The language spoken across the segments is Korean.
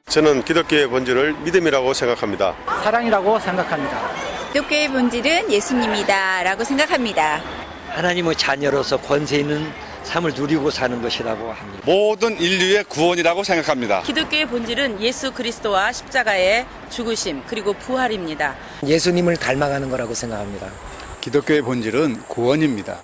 저는 기독교의 본질을 믿음이라고 생각합니다. 사랑이라고 생각합니다. 기독교의 본질은 예수님이다 라고 생각합니다. 하나님의 자녀로서 권세 있는 삶을 누리고 사는 것이라고 합니다. 모든 인류의 구원이라고 생각합니다. 기독교의 본질은 예수 그리스도와 십자가의 죽으심 그리고 부활입니다. 예수님을 닮아가는 거라고 생각합니다. 기독교의 본질은 구원입니다.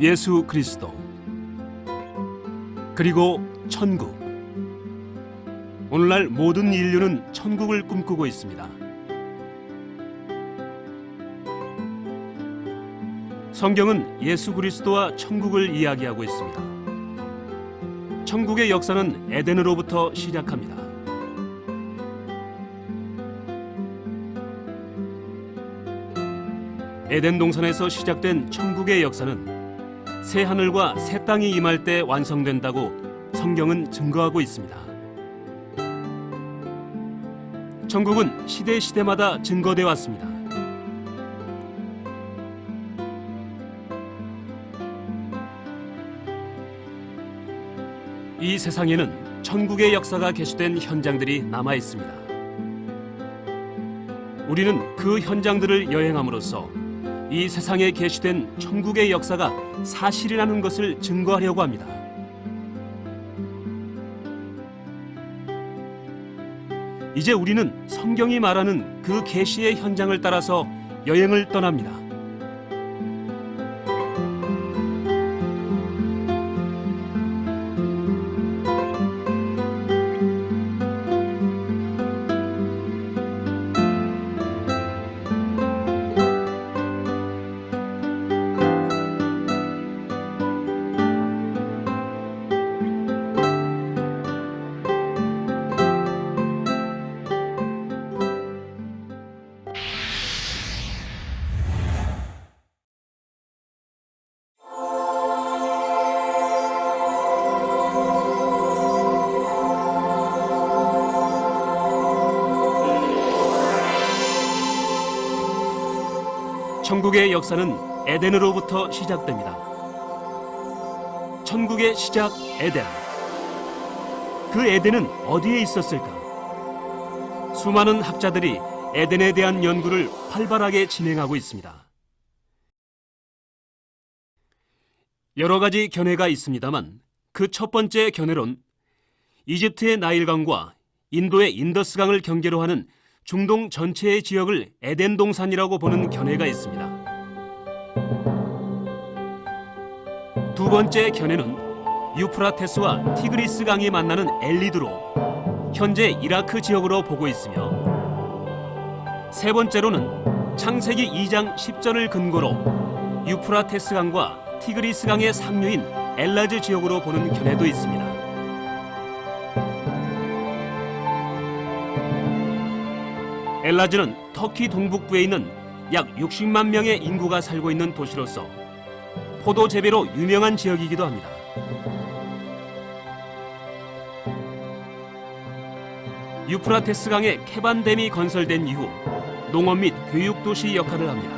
예수 그리스도 그리고 천국. 오늘날 모든 인류는 천국을 꿈꾸고 있습니다. 성경은 예수 그리스도와 천국을 이야기하고 있습니다. 천국의 역사는 에덴으로부터 시작합니다. 에덴 동산에서 시작된 천국의 역사는 새 하늘과 새 땅이 임할 때 완성된다고 성경은 증거하고 있습니다. 천국은 시대마다 증거되어 왔습니다. 이 세상에는 천국의 역사가 계시된 현장들이 남아 있습니다. 우리는 그 현장들을 여행함으로써 이 세상에 계시된 천국의 역사가 사실이라는 것을 증거하려고 합니다. 이제 우리는 성경이 말하는 그 계시의 현장을 따라서 여행을 떠납니다. 천국의 역사는 에덴으로부터 시작됩니다. 천국의 시작 에덴. 그 에덴은 어디에 있었을까? 수많은 학자들이 에덴에 대한 연구를 활발하게 진행하고 있습니다. 여러 가지 견해가 있습니다만 그 첫 번째 견해론, 이집트의 나일강과 인도의 인더스강을 경계로 하는 중동 전체의 지역을 에덴 동산이라고 보는 견해가 있습니다. 두 번째 견해는 유프라테스와 티그리스 강이 만나는 엘리드로, 현재 이라크 지역으로 보고 있으며, 세 번째로는 창세기 2장 10절을 근거로 유프라테스 강과 티그리스강의 상류인 엘라즈 지역으로 보는 견해도 있습니다. 엘라즈는 터키 동북부에 있는 약 60만 명의 인구가 살고 있는 도시로서 포도 재배로 유명한 지역이기도 합니다. 유프라테스 강의 케반댐이 건설된 이후 농업 및 교육 도시 역할을 합니다.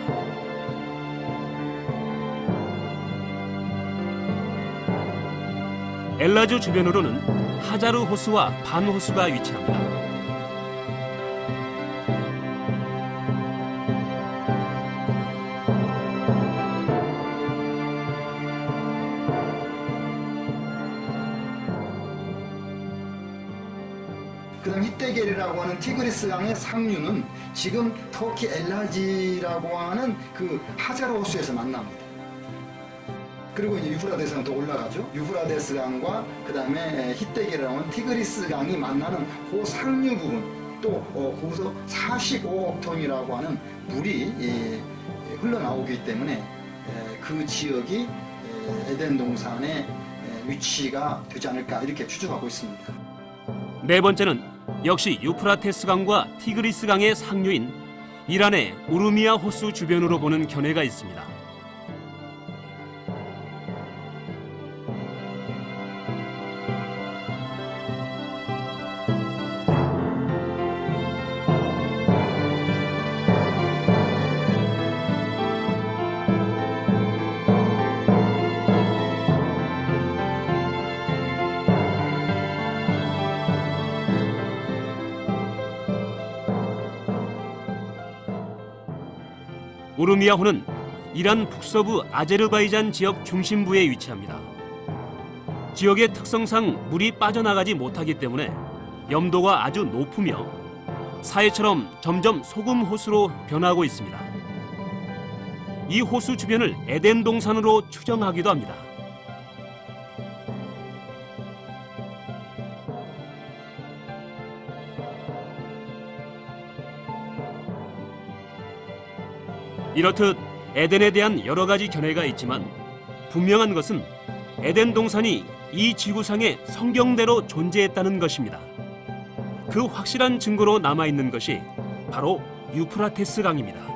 엘라즈 주변으로는 하자르 호수와 반 호수가 위치합니다. 그다음 히데겔이라고 하는 티그리스 강의 상류는 지금 터키 엘라지라고 하는 그 하자르 호수에서 만납니다. 그리고 이제 유프라데스 강도 올라가죠. 유프라데스 강과 그다음에 히데겔이라고 하는 티그리스 강이 만나는 그 상류 부분, 또 거기서 45억 톤이라고 하는 물이 흘러나오기 때문에 그 지역이 에덴 동산의 위치가 되지 않을까 이렇게 추정하고 있습니다. 네 번째는 역시 유프라테스 강과 티그리스 강의 상류인 이란의 우르미아 호수 주변으로 보는 견해가 있습니다. 우르미아호는 이란 북서부 아제르바이잔 지역 중심부에 위치합니다. 지역의 특성상 물이 빠져나가지 못하기 때문에 염도가 아주 높으며 사해처럼 점점 소금 호수로 변하고 있습니다. 이 호수 주변을 에덴 동산으로 추정하기도 합니다. 이렇듯 에덴에 대한 여러 가지 견해가 있지만 분명한 것은 에덴 동산이 이 지구상에 성경대로 존재했다는 것입니다. 그 확실한 증거로 남아있는 것이 바로 유프라테스 강입니다.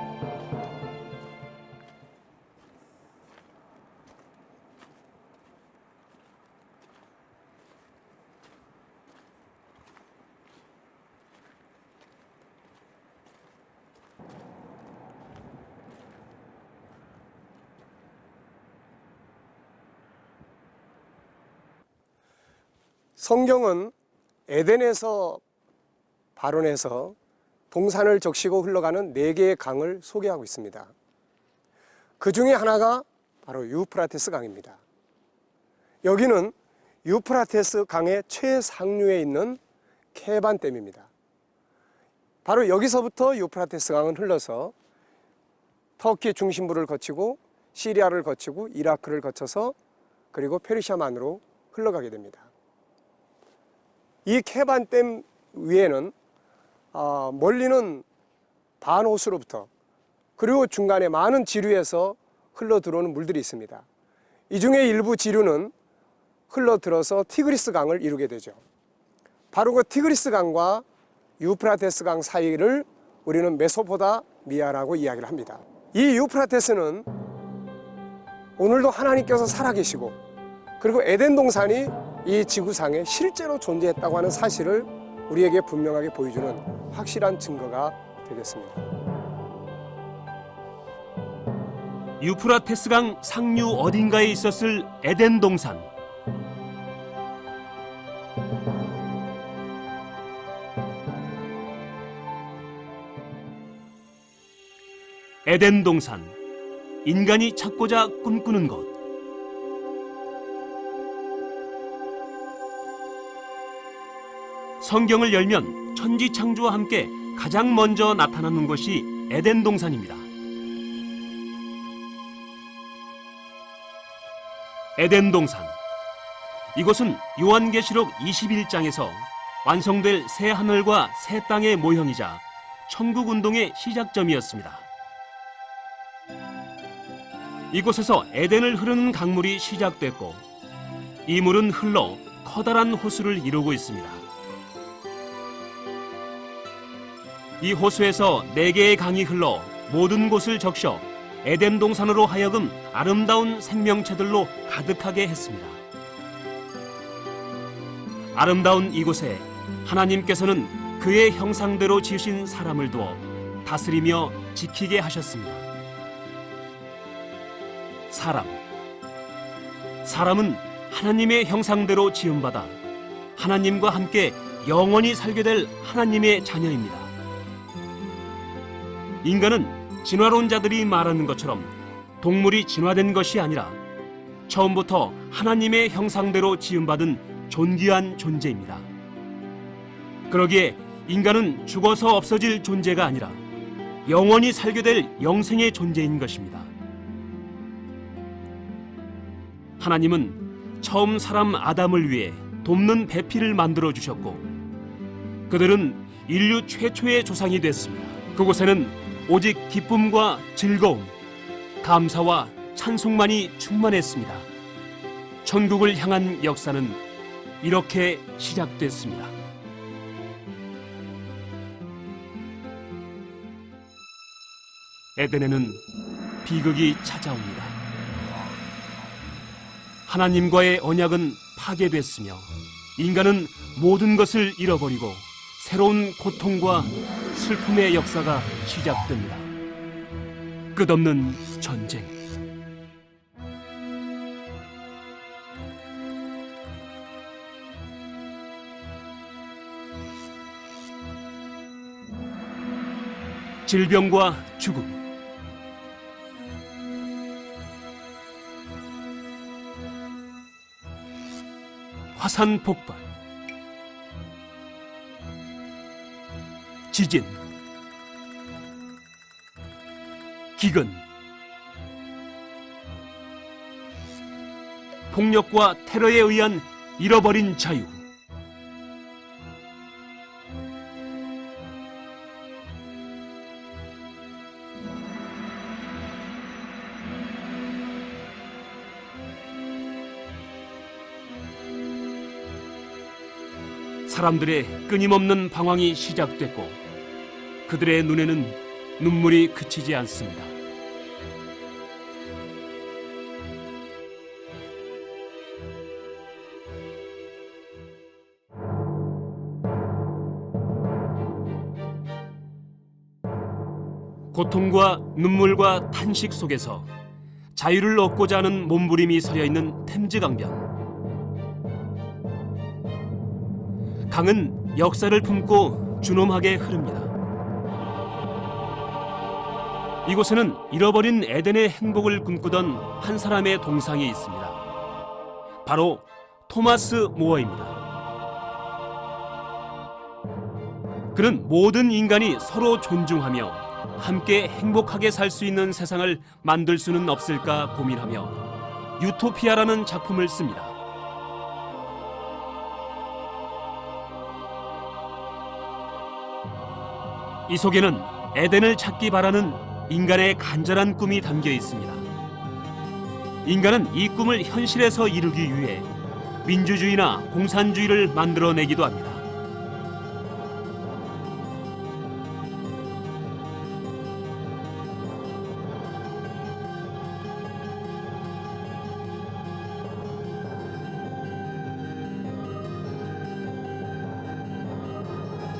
성경은 에덴에서 발원해서 동산을 적시고 흘러가는 4개의 강을 소개하고 있습니다. 그 중에 하나가 바로 유프라테스 강입니다. 여기는 유프라테스 강의 최상류에 있는 케반댐입니다. 바로 여기서부터 유프라테스 강은 흘러서 터키 중심부를 거치고 시리아를 거치고 이라크를 거쳐서 그리고 페르시아만으로 흘러가게 됩니다. 이 케반댐 위에는 멀리는 반호수로부터 그리고 중간에 많은 지류에서 흘러들어오는 물들이 있습니다. 이 중에 일부 지류는 흘러들어서 티그리스 강을 이루게 되죠. 바로 그 티그리스 강과 유프라테스 강 사이를 우리는 메소포타미아라고 이야기를 합니다. 이 유프라테스는 오늘도 하나님께서 살아계시고 그리고 에덴 동산이 이 지구상에 실제로 존재했다고 하는 사실을 우리에게 분명하게 보여주는 확실한 증거가 되겠습니다. 유프라테스 강 상류 어딘가에 있었을 에덴 동산. 에덴 동산, 인간이 찾고자 꿈꾸는 곳. 성경을 열면 천지 창조와 함께 가장 먼저 나타나는 곳이 에덴 동산입니다. 에덴 동산. 이곳은 요한계시록 21장에서 완성될 새 하늘과 새 땅의 모형이자 천국 운동의 시작점이었습니다. 이곳에서 에덴을 흐르는 강물이 시작됐고 이 물은 흘러 커다란 호수를 이루고 있습니다. 이 호수에서 4개의 강이 흘러 모든 곳을 적셔 에덴 동산으로 하여금 아름다운 생명체들로 가득하게 했습니다. 아름다운 이곳에 하나님께서는 그의 형상대로 지으신 사람을 두어 다스리며 지키게 하셨습니다. 사람은 하나님의 형상대로 지음받아 하나님과 함께 영원히 살게 될 하나님의 자녀입니다. 인간은 진화론자들이 말하는 것처럼 동물이 진화된 것이 아니라 처음부터 하나님의 형상대로 지음받은 존귀한 존재입니다. 그러기에 인간은 죽어서 없어질 존재가 아니라 영원히 살게 될 영생의 존재인 것입니다. 하나님은 처음 사람 아담을 위해 돕는 배필을 만들어 주셨고 그들은 인류 최초의 조상이 됐습니다. 그곳에는 오직 기쁨과 즐거움, 감사와 찬송만이 충만했습니다. 천국을 향한 역사는 이렇게 시작됐습니다. 에덴에는 비극이 찾아옵니다. 하나님과의 언약은 파괴됐으며 인간은 모든 것을 잃어버리고 새로운 고통과 슬픔의 역사가 시작됩니다. 끝없는 전쟁. 질병과 죽음. 화산 폭발, 지진, 기근, 폭력과 테러에 의한 잃어버린 자유, 사람들의 끊임없는 방황이 시작됐고 그들의 눈에는 눈물이 그치지 않습니다. 고통과 눈물과 탄식 속에서 자유를 얻고자 하는 몸부림이 서려있는 템즈 강변. 강은 역사를 품고 준엄하게 흐릅니다. 이곳에는 잃어버린 에덴의 행복을 꿈꾸던 한 사람의 동상이 있습니다. 바로 토마스 모어입니다. 그는 모든 인간이 서로 존중하며 함께 행복하게 살 수 있는 세상을 만들 수는 없을까 고민하며 유토피아라는 작품을 씁니다. 이 속에는 에덴을 찾기 바라는 인간의 간절한 꿈이 담겨 있습니다. 인간은 이 꿈을 현실에서 이루기 위해 민주주의나 공산주의를 만들어내기도 합니다.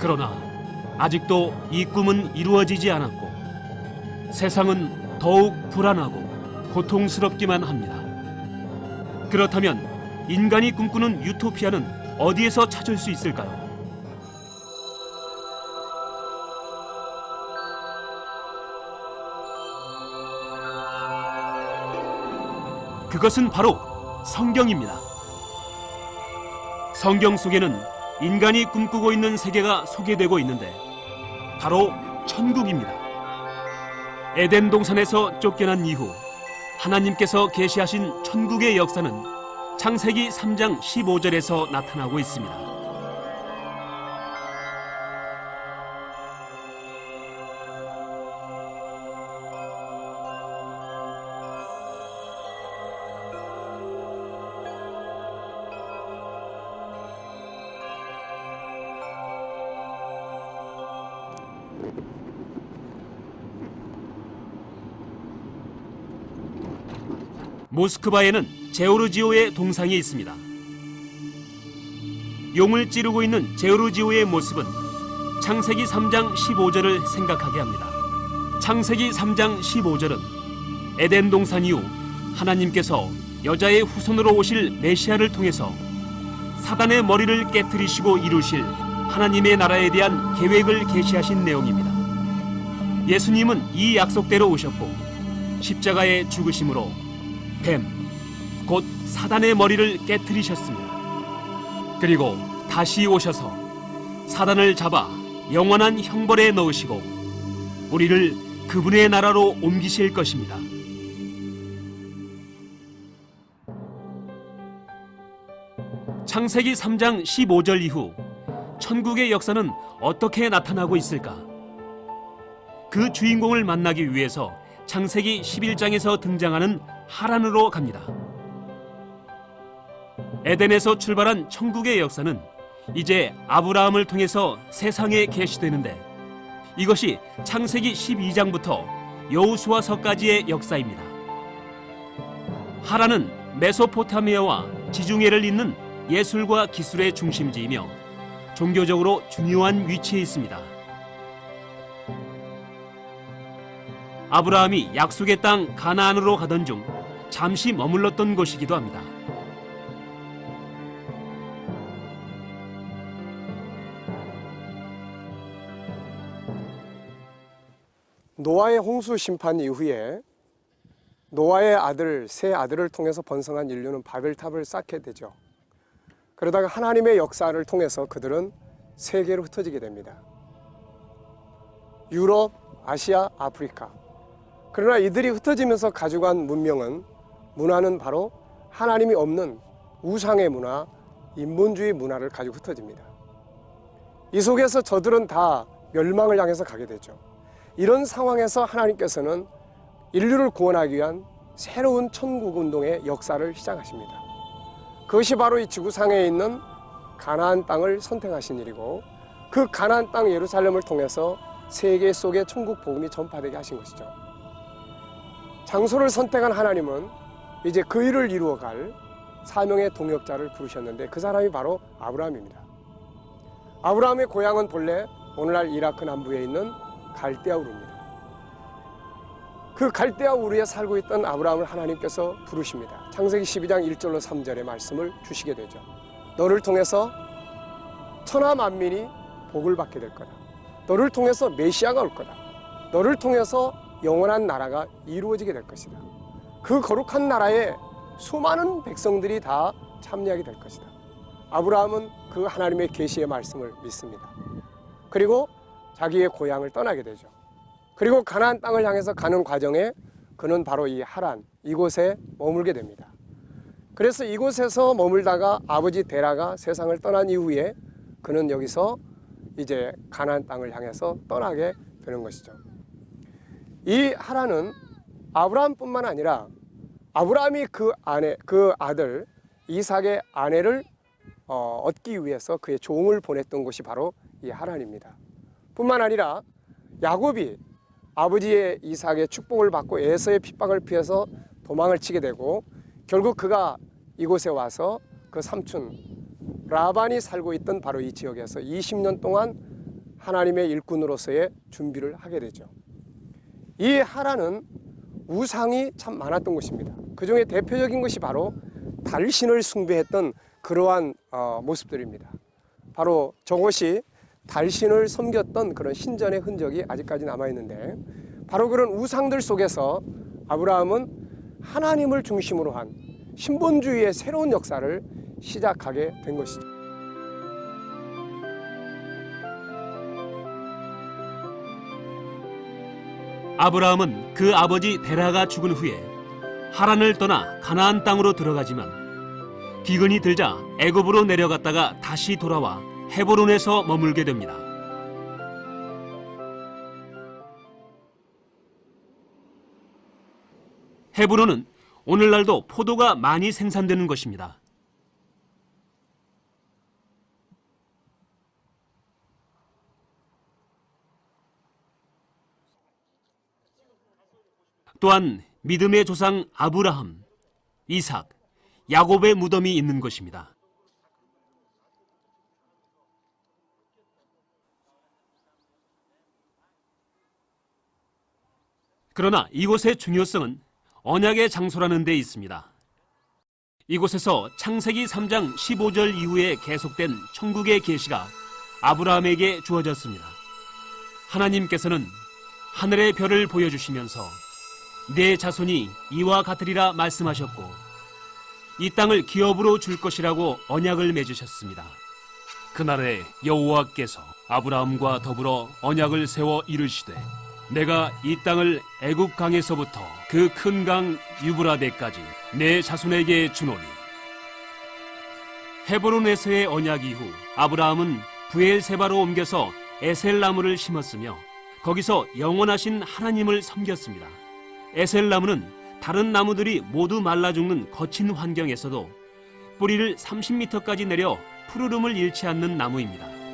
그러나 아직도 이 꿈은 이루어지지 않았고 세상은 더욱 불안하고 고통스럽기만 합니다. 그렇다면 인간이 꿈꾸는 유토피아는 어디에서 찾을 수 있을까요? 그것은 바로 성경입니다. 성경 속에는 인간이 꿈꾸고 있는 세계가 소개되고 있는데 바로 천국입니다. 에덴 동산에서 쫓겨난 이후 하나님께서 계시하신 천국의 역사는 창세기 3장 15절에서 나타나고 있습니다. 모스크바에는 제오르지오의 동상이 있습니다. 용을 찌르고 있는 제오르지오의 모습은 창세기 3장 15절을 생각하게 합니다. 창세기 3장 15절은 에덴 동산 이후 하나님께서 여자의 후손으로 오실 메시아를 통해서 사단의 머리를 깨뜨리시고 이루실 하나님의 나라에 대한 계획을 계시하신 내용입니다. 예수님은 이 약속대로 오셨고 십자가의 죽으심으로 뱀, 곧 사단의 머리를 깨뜨리셨습니다. 그리고 다시 오셔서 사단을 잡아 영원한 형벌에 넣으시고 우리를 그분의 나라로 옮기실 것입니다. 창세기 3장 15절 이후 천국의 역사는 어떻게 나타나고 있을까? 그 주인공을 만나기 위해서 창세기 11장에서 등장하는 하란으로 갑니다. 에덴에서 출발한 천국의 역사는 이제 아브라함을 통해서 세상에 계시되는데 이것이 창세기 12장부터 여호수아서까지의 역사입니다. 하란은 메소포타미아와 지중해를 잇는 예술과 기술의 중심지이며 종교적으로 중요한 위치에 있습니다. 아브라함이 약속의 땅 가나안으로 가던 중 잠시 머물렀던 곳이기도 합니다. 노아의 홍수 심판 이후에 노아의 아들, 세 아들을 통해서 번성한 인류는 바벨탑을 쌓게 되죠. 그러다가 하나님의 역사를 통해서 그들은 세계로 흩어지게 됩니다. 유럽, 아시아, 아프리카. 그러나 이들이 흩어지면서 가져간 문화는 바로 하나님이 없는 우상의 문화, 인본주의 문화를 가지고 흩어집니다. 이 속에서 저들은 다 멸망을 향해서 가게 되죠. 이런 상황에서 하나님께서는 인류를 구원하기 위한 새로운 천국운동의 역사를 시작하십니다. 그것이 바로 이 지구상에 있는 가나안 땅을 선택하신 일이고 그 가나안 땅 예루살렘을 통해서 세계 속에 천국 복음이 전파되게 하신 것이죠. 장소를 선택한 하나님은 이제 그 일을 이루어갈 사명의 동역자를 부르셨는데 그 사람이 바로 아브라함입니다. 아브라함의 고향은 본래 오늘날 이라크 남부에 있는 갈대아 우르입니다. 그 갈대아 우르에 살고 있던 아브라함을 하나님께서 부르십니다. 창세기 12장 1절로 3절의 말씀을 주시게 되죠. 너를 통해서 천하 만민이 복을 받게 될 거다. 너를 통해서 메시아가 올 거다. 너를 통해서 영원한 나라가 이루어지게 될 것이다. 그 거룩한 나라에 수많은 백성들이 다 참여하게 될 것이다. 아브라함은 그 하나님의 계시의 말씀을 믿습니다. 그리고 자기의 고향을 떠나게 되죠. 그리고 가나안 땅을 향해서 가는 과정에 그는 바로 이 하란, 이곳에 머물게 됩니다. 그래서 이곳에서 머물다가 아버지 데라가 세상을 떠난 이후에 그는 여기서 이제 가나안 땅을 향해서 떠나게 되는 것이죠. 이 하란은 아브라함뿐만 아니라 아브라함이 그 아들 이삭의 아내를 얻기 위해서 그의 종을 보냈던 곳이 바로 이 하란입니다. 뿐만 아니라 야곱이 아버지의 이삭의 축복을 받고 에서의 핍박을 피해서 도망을 치게 되고 결국 그가 이곳에 와서 그 삼촌 라반이 살고 있던 바로 이 지역에서 20년 동안 하나님의 일꾼으로서의 준비를 하게 되죠. 이 하란은 우상이 참 많았던 곳입니다. 그 중에 대표적인 것이 바로 달신을 숭배했던 그러한 모습들입니다. 바로 저곳이 달신을 섬겼던 그런 신전의 흔적이 아직까지 남아있는데 바로 그런 우상들 속에서 아브라함은 하나님을 중심으로 한 신본주의의 새로운 역사를 시작하게 된 것이죠. 아브라함은 그 아버지 데라가 죽은 후에 하란을 떠나 가나안 땅으로 들어가지만 기근이 들자 애굽으로 내려갔다가 다시 돌아와 헤브론에서 머물게 됩니다. 헤브론은 오늘날도 포도가 많이 생산되는 것입니다. 또한 믿음의 조상 아브라함, 이삭, 야곱의 무덤이 있는 곳입니다. 그러나 이곳의 중요성은 언약의 장소라는 데 있습니다. 이곳에서 창세기 3장 15절 이후에 계속된 천국의 계시가 아브라함에게 주어졌습니다. 하나님께서는 하늘의 별을 보여주시면서 내 자손이 이와 같으리라 말씀하셨고 이 땅을 기업으로 줄 것이라고 언약을 맺으셨습니다. 그날에 여호와께서 아브라함과 더불어 언약을 세워 이르시되 내가 이 땅을 애굽 강에서부터 그 큰 강 유브라데까지 내 자손에게 주노니. 헤브론에서의 언약 이후 아브라함은 브엘세바로 옮겨서 에셀나무를 심었으며 거기서 영원하신 하나님을 섬겼습니다. 에셀나무는 다른 나무들이 모두 말라 죽는 거친 환경에서도 뿌리를 30m까지 내려 푸르름을 잃지 않는 나무입니다.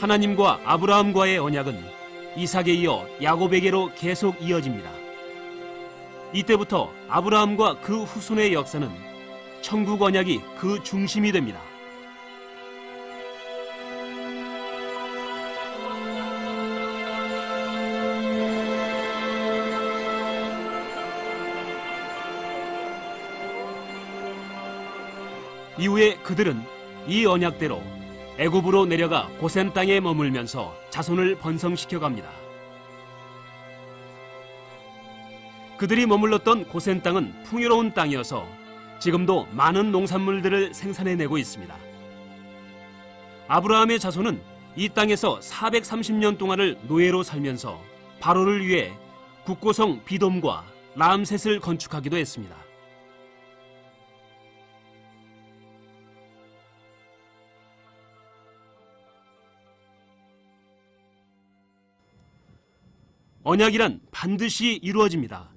하나님과 아브라함과의 언약은 이삭에 이어 야곱에게로 계속 이어집니다. 이때부터 아브라함과 그 후손의 역사는 천국 언약이 그 중심이 됩니다. 이후에 그들은 이 언약대로 애굽으로 내려가 고센 땅에 머물면서 자손을 번성시켜 갑니다. 그들이 머물렀던 고센 땅은 풍요로운 땅이어서 지금도 많은 농산물들을 생산해내고 있습니다. 아브라함의 자손은 이 땅에서 430년 동안을 노예로 살면서 바로를 위해 국고성 비돔과 라암셋을 건축하기도 했습니다. 언약이란 반드시 이루어집니다.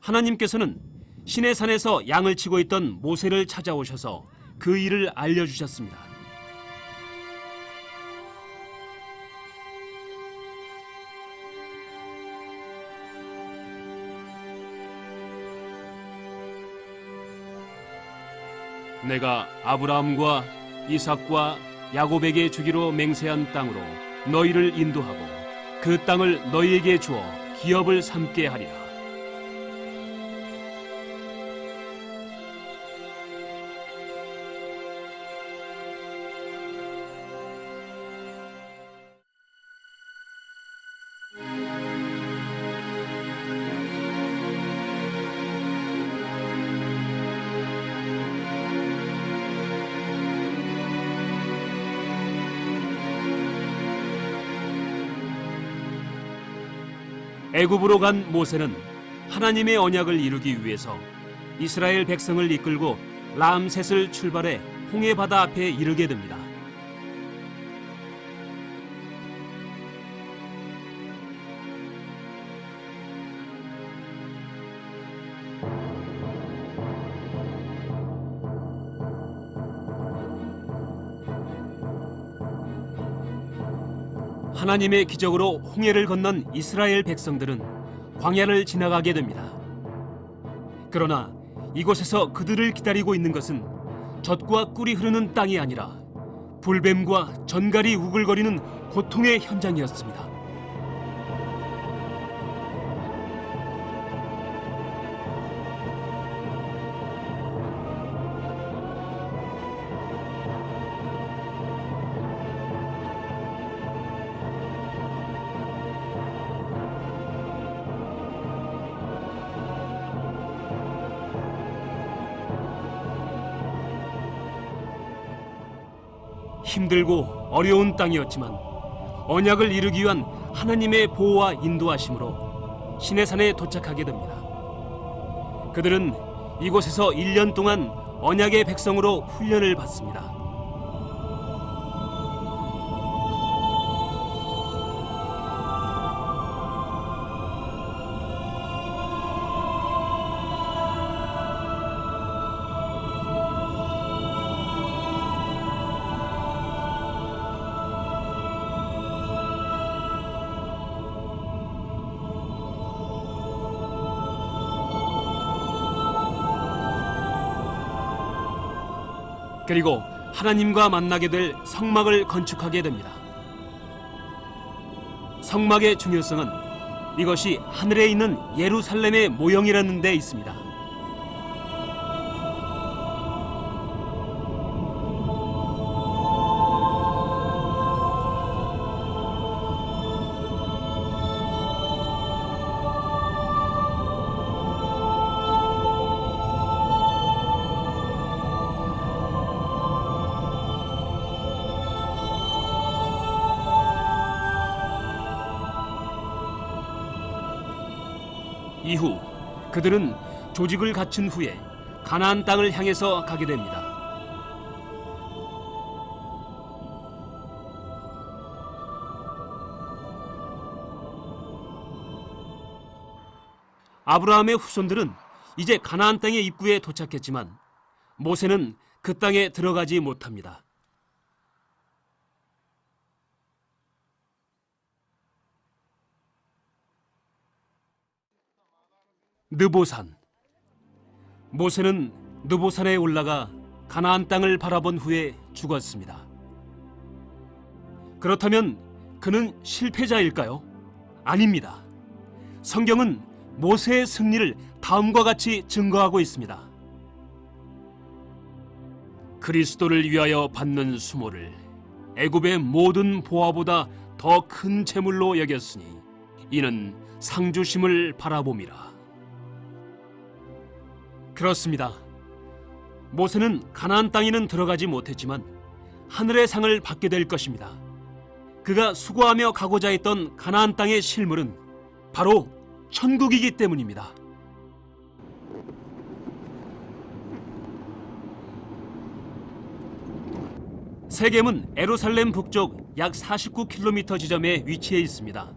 하나님께서는 시내 산에서 양을 치고 있던 모세를 찾아오셔서 그 일을 알려주셨습니다. 내가 아브라함과 이삭과 야곱에게 주기로 맹세한 땅으로 너희를 인도하고 그 땅을 너희에게 주어 기업을 삼게 하리라. 애굽으로 간 모세는 하나님의 언약을 이루기 위해서 이스라엘 백성을 이끌고 라암셋을 출발해 홍해 바다 앞에 이르게 됩니다. 하나님의 기적으로 홍해를 건넌 이스라엘 백성들은 광야를 지나가게 됩니다. 그러나 이곳에서 그들을 기다리고 있는 것은 젖과 꿀이 흐르는 땅이 아니라 불뱀과 전갈이 우글거리는 고통의 현장이었습니다. 힘들고 어려운 땅이었지만 언약을 이루기 위한 하나님의 보호와 인도하심으로 시내산에 도착하게 됩니다. 그들은 이곳에서 1년 동안 언약의 백성으로 훈련을 받습니다. 그리고 하나님과 만나게 될 성막을 건축하게 됩니다. 성막의 중요성은 이것이 하늘에 있는 예루살렘의 모형이라는 데 있습니다. 이후 그들은 조직을 갖춘 후에 가나안 땅을 향해서 가게 됩니다. 아브라함의 후손들은 이제 가나안 땅의 입구에 도착했지만 모세는 그 땅에 들어가지 못합니다. 느보산. 모세는 느보산에 올라가 가나안 땅을 바라본 후에 죽었습니다. 그렇다면 그는 실패자일까요? 아닙니다. 성경은 모세의 승리를 다음과 같이 증거하고 있습니다. 그리스도를 위하여 받는 수모를 애굽의 모든 보화보다 더 큰 재물로 여겼으니 이는 상주심을 바라봄이라. 그렇습니다. 모세는 가나안 땅에는 들어가지 못했지만 하늘의 상을 받게 될 것입니다. 그가 수고하며 가고자 했던 가나안 땅의 실물은 바로 천국이기 때문입니다. 세겜은 예루살렘 북쪽 약 49km 지점에 위치해 있습니다.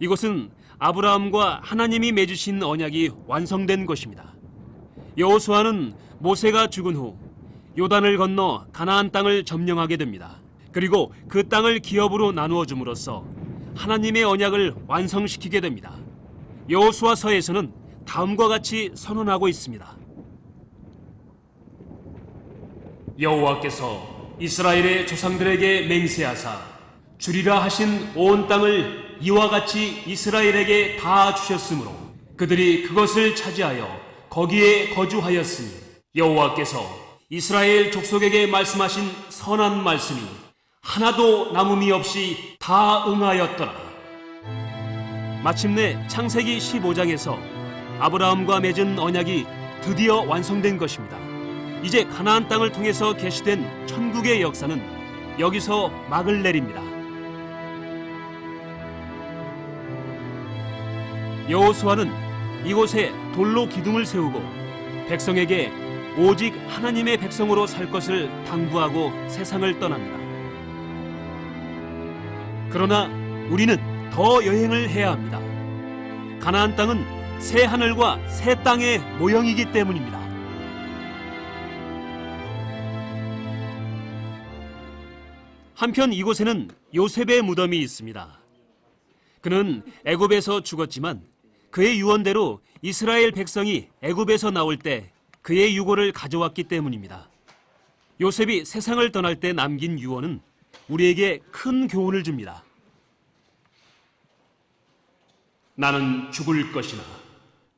이곳은 아브라함과 하나님이 맺으신 언약이 완성된 곳입니다. 여호수아는 모세가 죽은 후 요단을 건너 가나안 땅을 점령하게 됩니다. 그리고 그 땅을 기업으로 나누어 줌으로써 하나님의 언약을 완성시키게 됩니다. 여호수아서에서는 다음과 같이 선언하고 있습니다. 여호와께서 이스라엘의 조상들에게 맹세하사 주리라 하신 온 땅을 이와 같이 이스라엘에게 다 주셨으므로 그들이 그것을 차지하여 거기에 거주하였으니 여호와께서 이스라엘 족속에게 말씀하신 선한 말씀이 하나도 남음이 없이 다 응하였더라. 마침내 창세기 15장에서 아브라함과 맺은 언약이 드디어 완성된 것입니다. 이제 가나안 땅을 통해서 계시된 천국의 역사는 여기서 막을 내립니다. 여호수아는 이곳에 돌로 기둥을 세우고 백성에게 오직 하나님의 백성으로 살 것을 당부하고 세상을 떠납니다. 그러나 우리는 더 여행을 해야 합니다. 가나안 땅은 새 하늘과 새 땅의 모형이기 때문입니다. 한편 이곳에는 요셉의 무덤이 있습니다. 그는 애굽에서 죽었지만 그의 유언대로 이스라엘 백성이 애굽에서 나올 때 그의 유고를 가져왔기 때문입니다. 요셉이 세상을 떠날 때 남긴 유언은 우리에게 큰 교훈을 줍니다. 나는 죽을 것이나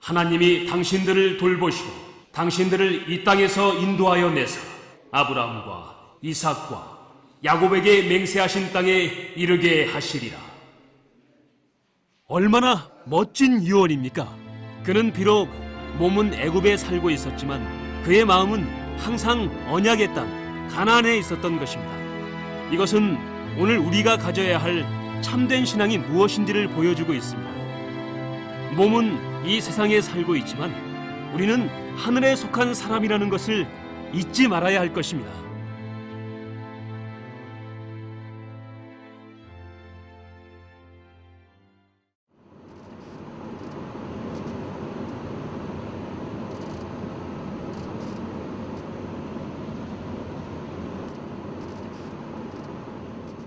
하나님이 당신들을 돌보시고 당신들을 이 땅에서 인도하여 내사 아브라함과 이삭과 야곱에게 맹세하신 땅에 이르게 하시리라. 얼마나 멋진 유언입니까? 그는 비록 몸은 애굽에 살고 있었지만 그의 마음은 항상 언약의 땅 가나안에 있었던 것입니다. 이것은 오늘 우리가 가져야 할 참된 신앙이 무엇인지를 보여주고 있습니다. 몸은 이 세상에 살고 있지만 우리는 하늘에 속한 사람이라는 것을 잊지 말아야 할 것입니다.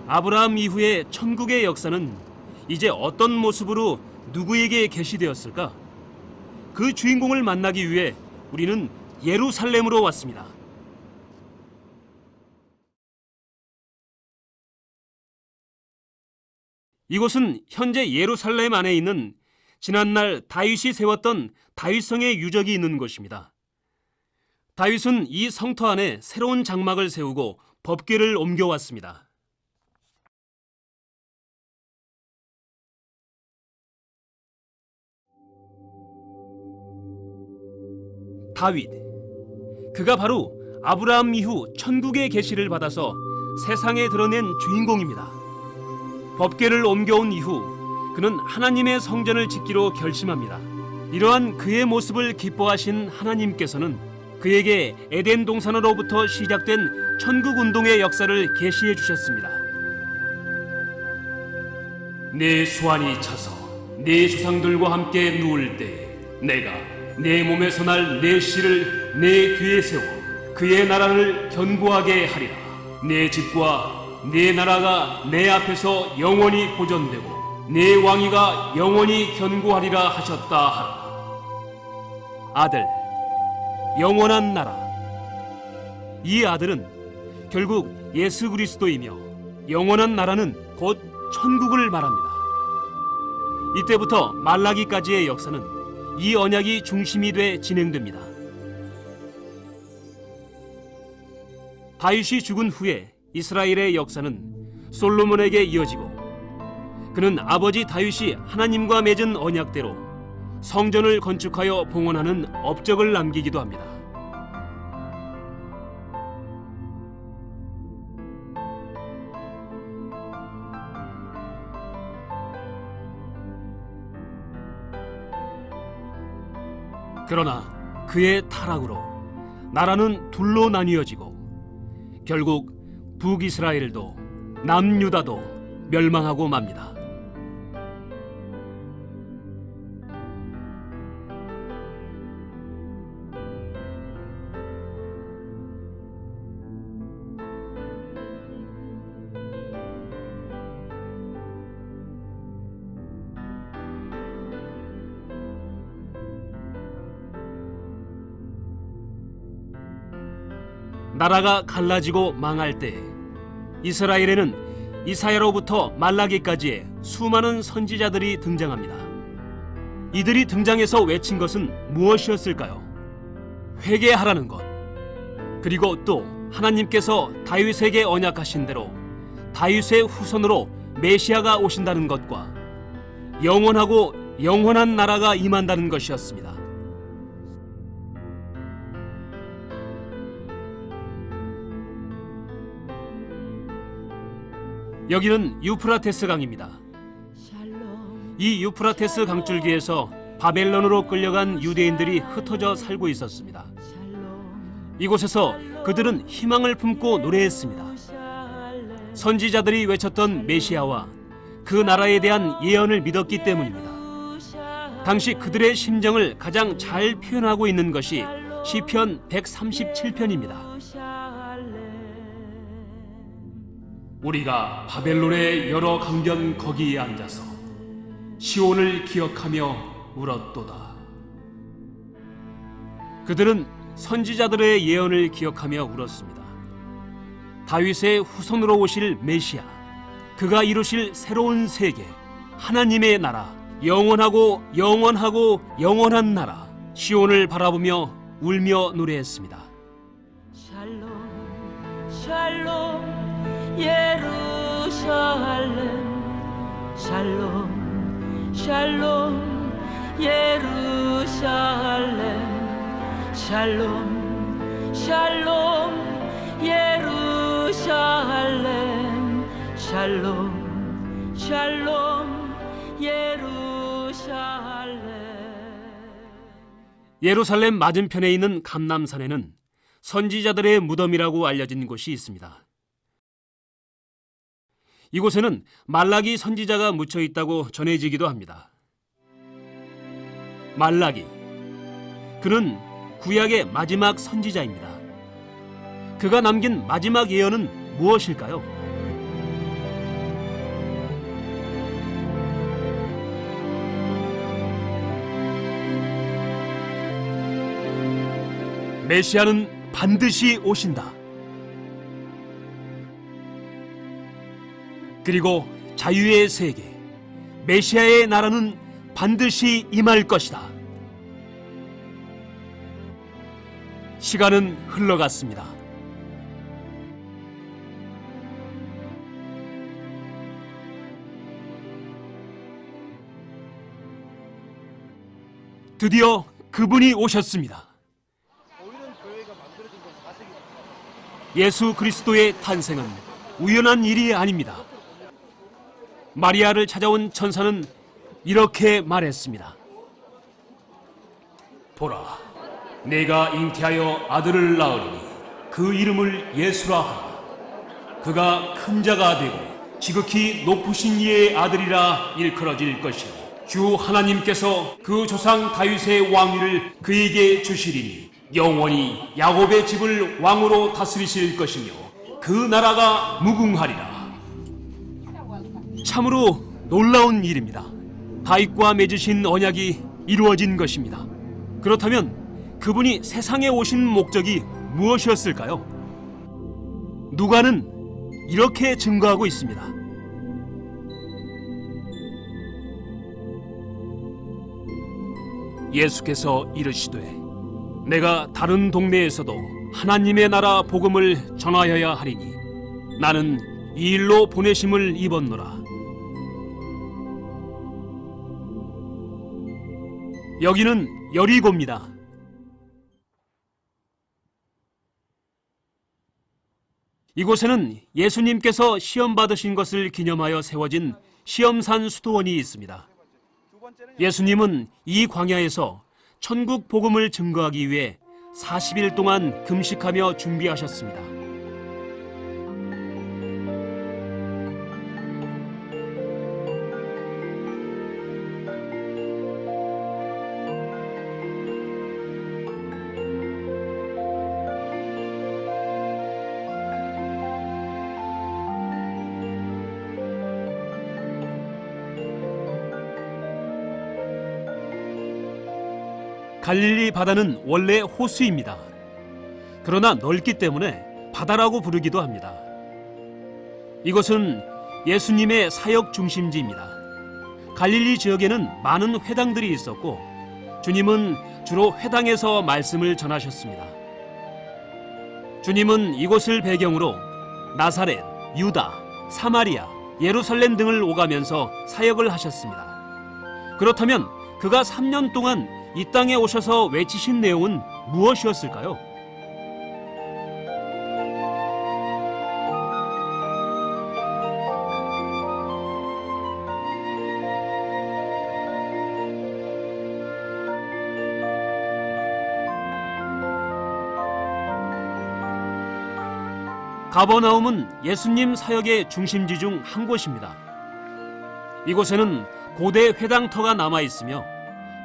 아브라함 이후의 천국의 역사는 이제 어떤 모습으로 누구에게 계시되었을까? 그 주인공을 만나기 위해 우리는 예루살렘으로 왔습니다. 이곳은 현재 예루살렘 안에 있는 지난날 다윗이 세웠던 다윗성의 유적이 있는 곳입니다. 다윗은 이 성터 안에 새로운 장막을 세우고 법궤를 옮겨왔습니다. 다윗, 그가 바로 아브라함 이후 천국의 계시를 받아서 세상에 드러낸 주인공입니다. 법궤를 옮겨온 이후 그는 하나님의 성전을 짓기로 결심합니다. 이러한 그의 모습을 기뻐하신 하나님께서는 그에게 에덴 동산으로부터 시작된 천국 운동의 역사를 계시해 주셨습니다. 내 수완이 차서 내 조상들과 함께 누울 때에 내가 내 몸에서 날 내 씨를 내 뒤에 세워 그의 나라를 견고하게 하리라. 내 집과 내 나라가 내 앞에서 영원히 보존되고 내 왕위가 영원히 견고하리라 하셨다 하라. 아들, 영원한 나라. 이 아들은 결국 예수 그리스도이며 영원한 나라는 곧 천국을 말합니다. 이때부터 말라기까지의 역사는 이 언약이 중심이 돼 진행됩니다. 다윗이 죽은 후에 이스라엘의 역사는 솔로몬에게 이어지고 그는 아버지 다윗이 하나님과 맺은 언약대로 성전을 건축하여 봉헌하는 업적을 남기기도 합니다. 그러나 그의 타락으로 나라는 둘로 나뉘어지고 결국 북이스라엘도 남유다도 멸망하고 맙니다. 나라가 갈라지고 망할 때에 이스라엘에는 이사야로부터 말라기까지의 수많은 선지자들이 등장합니다. 이들이 등장해서 외친 것은 무엇이었을까요? 회개하라는 것, 그리고 또 하나님께서 다윗에게 언약하신 대로 다윗의 후손으로 메시아가 오신다는 것과 영원하고 영원한 나라가 임한다는 것이었습니다. 여기는 유프라테스 강입니다. 이 유프라테스 강줄기에서 바벨론으로 끌려간 유대인들이 흩어져 살고 있었습니다. 이곳에서 그들은 희망을 품고 노래했습니다. 선지자들이 외쳤던 메시아와 그 나라에 대한 예언을 믿었기 때문입니다. 당시 그들의 심정을 가장 잘 표현하고 있는 것이 시편 137편입니다. 우리가 바벨론의 여러 강변 거기에 앉아서 시온을 기억하며 울었도다. 그들은 선지자들의 예언을 기억하며 울었습니다. 다윗의 후손으로 오실 메시아, 그가 이루실 새로운 세계, 하나님의 나라, 영원하고 영원하고 영원한 나라, 시온을 바라보며 울며 노래했습니다. 샬롬 샬롬 예루살렘 샬롬 샬롬 예루살렘 샬롬 샬롬 예루살렘 샬롬 샬롬 예루살렘. 예루살렘 맞은편에 있는 감람산에는 선지자들의 무덤이라고 알려진 곳이 있습니다. 이곳에는 말라기 선지자가 묻혀 있다고 전해지기도 합니다. 말라기, 그는 구약의 마지막 선지자입니다. 그가 남긴 마지막 예언은 무엇일까요? 메시아는 반드시 오신다. 그리고 자유의 세계, 메시아의 나라는 반드시 임할 것이다. 시간은 흘러갔습니다. 드디어 그분이 오셨습니다. 예수 그리스도의 탄생은 우연한 일이 아닙니다. 마리아를 찾아온 천사는 이렇게 말했습니다. 보라, 내가 잉태하여 아들을 낳으리니 그 이름을 예수라 하라. 그가 큰 자가 되고 지극히 높으신 이의 아들이라 일컬어질 것이요 주 하나님께서 그 조상 다윗의 왕위를 그에게 주시리니 영원히 야곱의 집을 왕으로 다스리실 것이며 그 나라가 무궁하리라. 참으로 놀라운 일입니다. 다윗과 맺으신 언약이 이루어진 것입니다. 그렇다면 그분이 세상에 오신 목적이 무엇이었을까요? 누가는 이렇게 증거하고 있습니다. 예수께서 이르시되 내가 다른 동네에서도 하나님의 나라 복음을 전하여야 하리니 나는 이 일로 보내심을 입었노라. 여기는 여리고입니다. 이곳에는 예수님께서 시험 받으신 것을 기념하여 세워진 시험산 수도원이 있습니다. 예수님은 이 광야에서 천국 복음을 증거하기 위해 40일 동안 금식하며 준비하셨습니다. 갈릴리 바다는 원래 호수입니다. 그러나 넓기 때문에 바다라고 부르기도 합니다. 이곳은 예수님의 사역 중심지입니다. 갈릴리 지역에는 많은 회당들이 있었고 주님은 주로 회당에서 말씀을 전하셨습니다. 주님은 이곳을 배경으로 나사렛, 유다, 사마리아, 예루살렘 등을 오가면서 사역을 하셨습니다. 그렇다면 그가 3년 동안 이 땅에 오셔서 외치신 내용은 무엇이었을까요? 가버나움은 예수님 사역의 중심지 중 한 곳입니다. 이곳에는 고대 회당터가 남아 있으며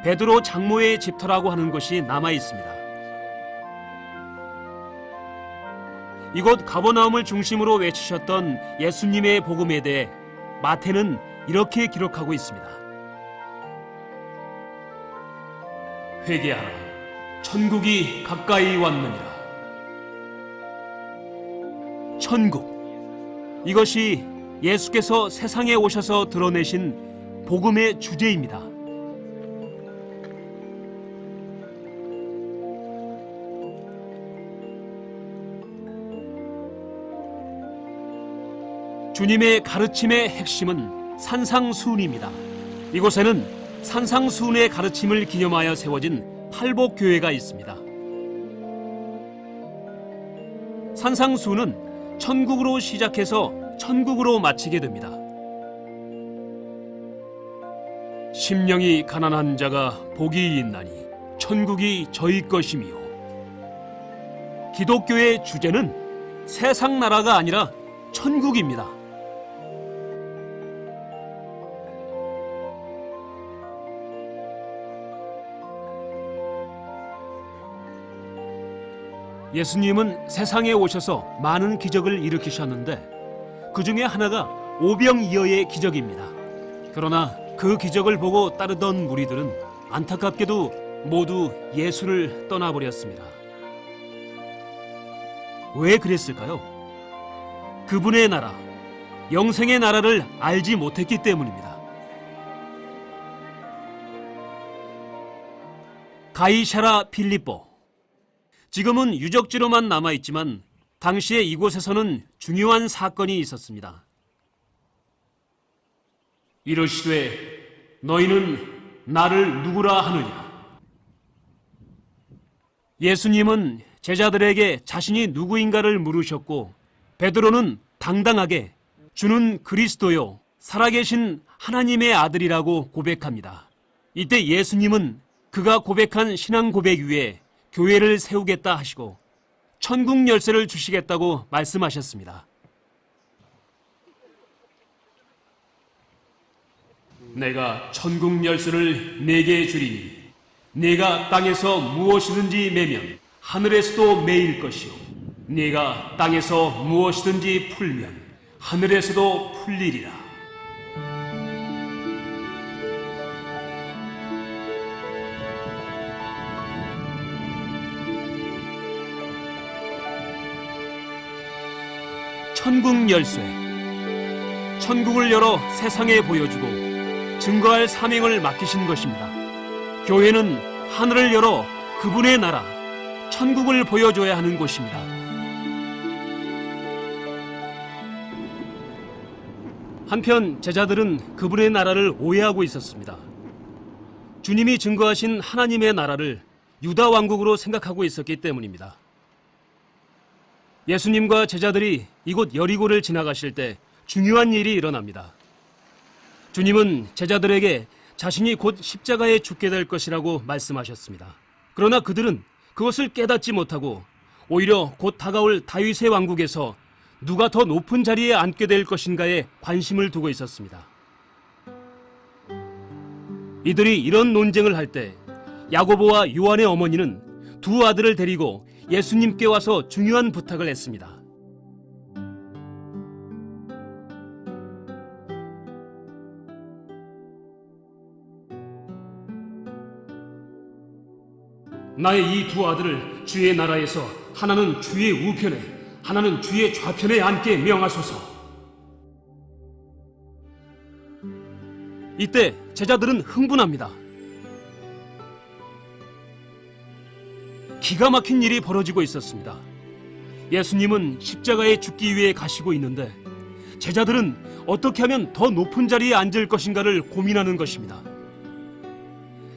베드로 장로의 집터라고 하는 곳이 남아 있습니다. 이곳 가버나움을 중심으로 외치셨던 예수님의 복음에 대해 마태는 이렇게 기록하고 있습니다. 회개하라, 천국이 가까이 왔느니라. 천국, 이것이 예수께서 세상에 오셔서 드러내신 복음의 주제입니다. 주님의 가르침의 핵심은 산상수훈입니다. 이곳에는 산상수훈의 가르침을 기념하여 세워진 팔복교회가 있습니다. 산상수훈은 천국으로 시작해서 천국으로 마치게 됩니다. 심령이 가난한 자가 복이 있나니 천국이 저희 것이며, 기독교의 주제는 세상 나라가 아니라 천국입니다. 예수님은 세상에 오셔서 많은 기적을 일으키셨는데 그 중에 하나가 오병이어의 기적입니다. 그러나 그 기적을 보고 따르던 무리들은 안타깝게도 모두 예수를 떠나버렸습니다. 왜 그랬을까요? 그분의 나라, 영생의 나라를 알지 못했기 때문입니다. 가이샤라 빌립보. 지금은 유적지로만 남아있지만 당시에 이곳에서는 중요한 사건이 있었습니다. 이르시되 너희는 나를 누구라 하느냐? 예수님은 제자들에게 자신이 누구인가를 물으셨고 베드로는 당당하게 주는 그리스도요 살아계신 하나님의 아들이라고 고백합니다. 이때 예수님은 그가 고백한 신앙 고백 위에 교회를 세우겠다 하시고 천국 열쇠를 주시겠다고 말씀하셨습니다. 내가 천국 열쇠를 네게 주리니 네가 땅에서 무엇이든지 매면 하늘에서도 매일 것이요 네가 땅에서 무엇이든지 풀면 하늘에서도 풀리리라. 천국 열쇠. 천국을 열어 세상에 보여주고 증거할 사명을 맡기신 것입니다. 교회는 하늘을 열어 그분의 나라, 천국을 보여줘야 하는 곳입니다. 한편 제자들은 그분의 나라를 오해하고 있었습니다. 주님이 증거하신 하나님의 나라를 유다 왕국으로 생각하고 있었기 때문입니다. 예수님과 제자들이 이곳 여리고를 지나가실 때 중요한 일이 일어납니다. 주님은 제자들에게 자신이 곧 십자가에 죽게 될 것이라고 말씀하셨습니다. 그러나 그들은 그것을 깨닫지 못하고 오히려 곧 다가올 다윗의 왕국에서 누가 더 높은 자리에 앉게 될 것인가에 관심을 두고 있었습니다. 이들이 이런 논쟁을 할 때 야고보와 요한의 어머니는 두 아들을 데리고 예수님께 와서 중요한 부탁을 했습니다. 나의 이 두 아들을 주의 나라에서 하나는 주의 우편에 하나는 주의 좌편에 앉게 명하소서. 이때 제자들은 흥분합니다. 기가 막힌 일이 벌어지고 있었습니다. 예수님은 십자가에 죽기 위해 가시고 있는데 제자들은 어떻게 하면 더 높은 자리에 앉을 것인가를 고민하는 것입니다.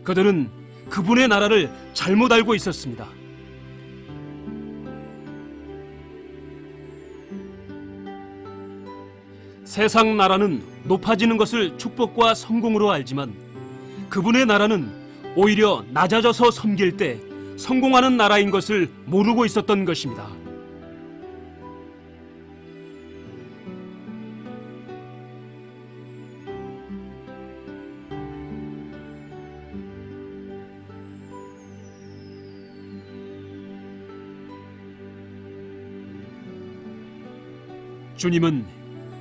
그들은 그분의 나라를 잘못 알고 있었습니다. 세상 나라는 높아지는 것을 축복과 성공으로 알지만 그분의 나라는 오히려 낮아져서 섬길 때 성공하는 나라인 것을 모르고 있었던 것입니다. 주님은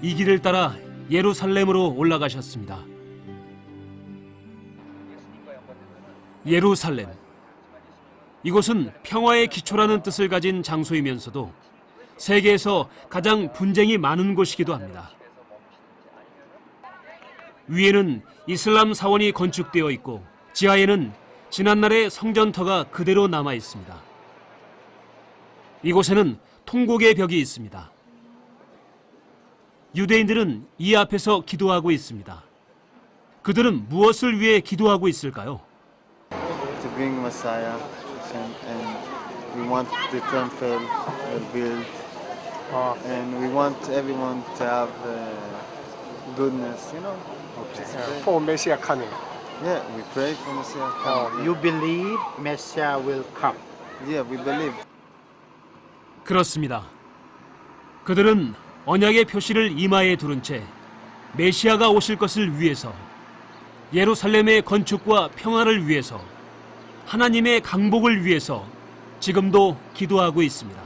이 길을 따라 예루살렘으로 올라가셨습니다. 예루살렘. 이곳은 평화의 기초라는 뜻을 가진 장소이면서도 세계에서 가장 분쟁이 많은 곳이기도 합니다. 위에는 이슬람 사원이 건축되어 있고 지하에는 지난날의 성전터가 그대로 남아 있습니다. 이곳에는 통곡의 벽이 있습니다. 유대인들은 이 앞에서 기도하고 있습니다. 그들은 무엇을 위해 기도하고 있을까요? To bring Messiah and we want the temple built and we want everyone to have goodness, you know. For Messiah coming. Yeah, we pray for Messiah coming. You believe Messiah will come? Yeah, we believe. 그렇습니다. 그들은 언약의 표시를 이마에 두른 채 메시아가 오실 것을 위해서, 예루살렘의 건축과 평화를 위해서, 하나님의 강복을 위해서 지금도 기도하고 있습니다.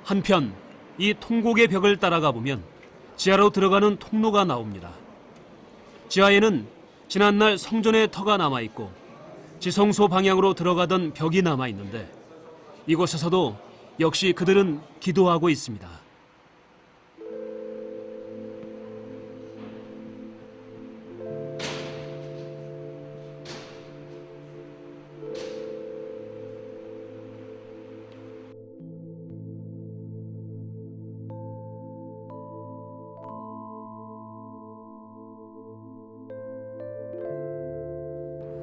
한편 이 통곡의 벽을 따라가 보면 지하로 들어가는 통로가 나옵니다. 지하에는 지난날 성전의 터가 남아있고 지성소 방향으로 들어가던 벽이 남아있는데 이곳에서도 역시 그들은 기도하고 있습니다.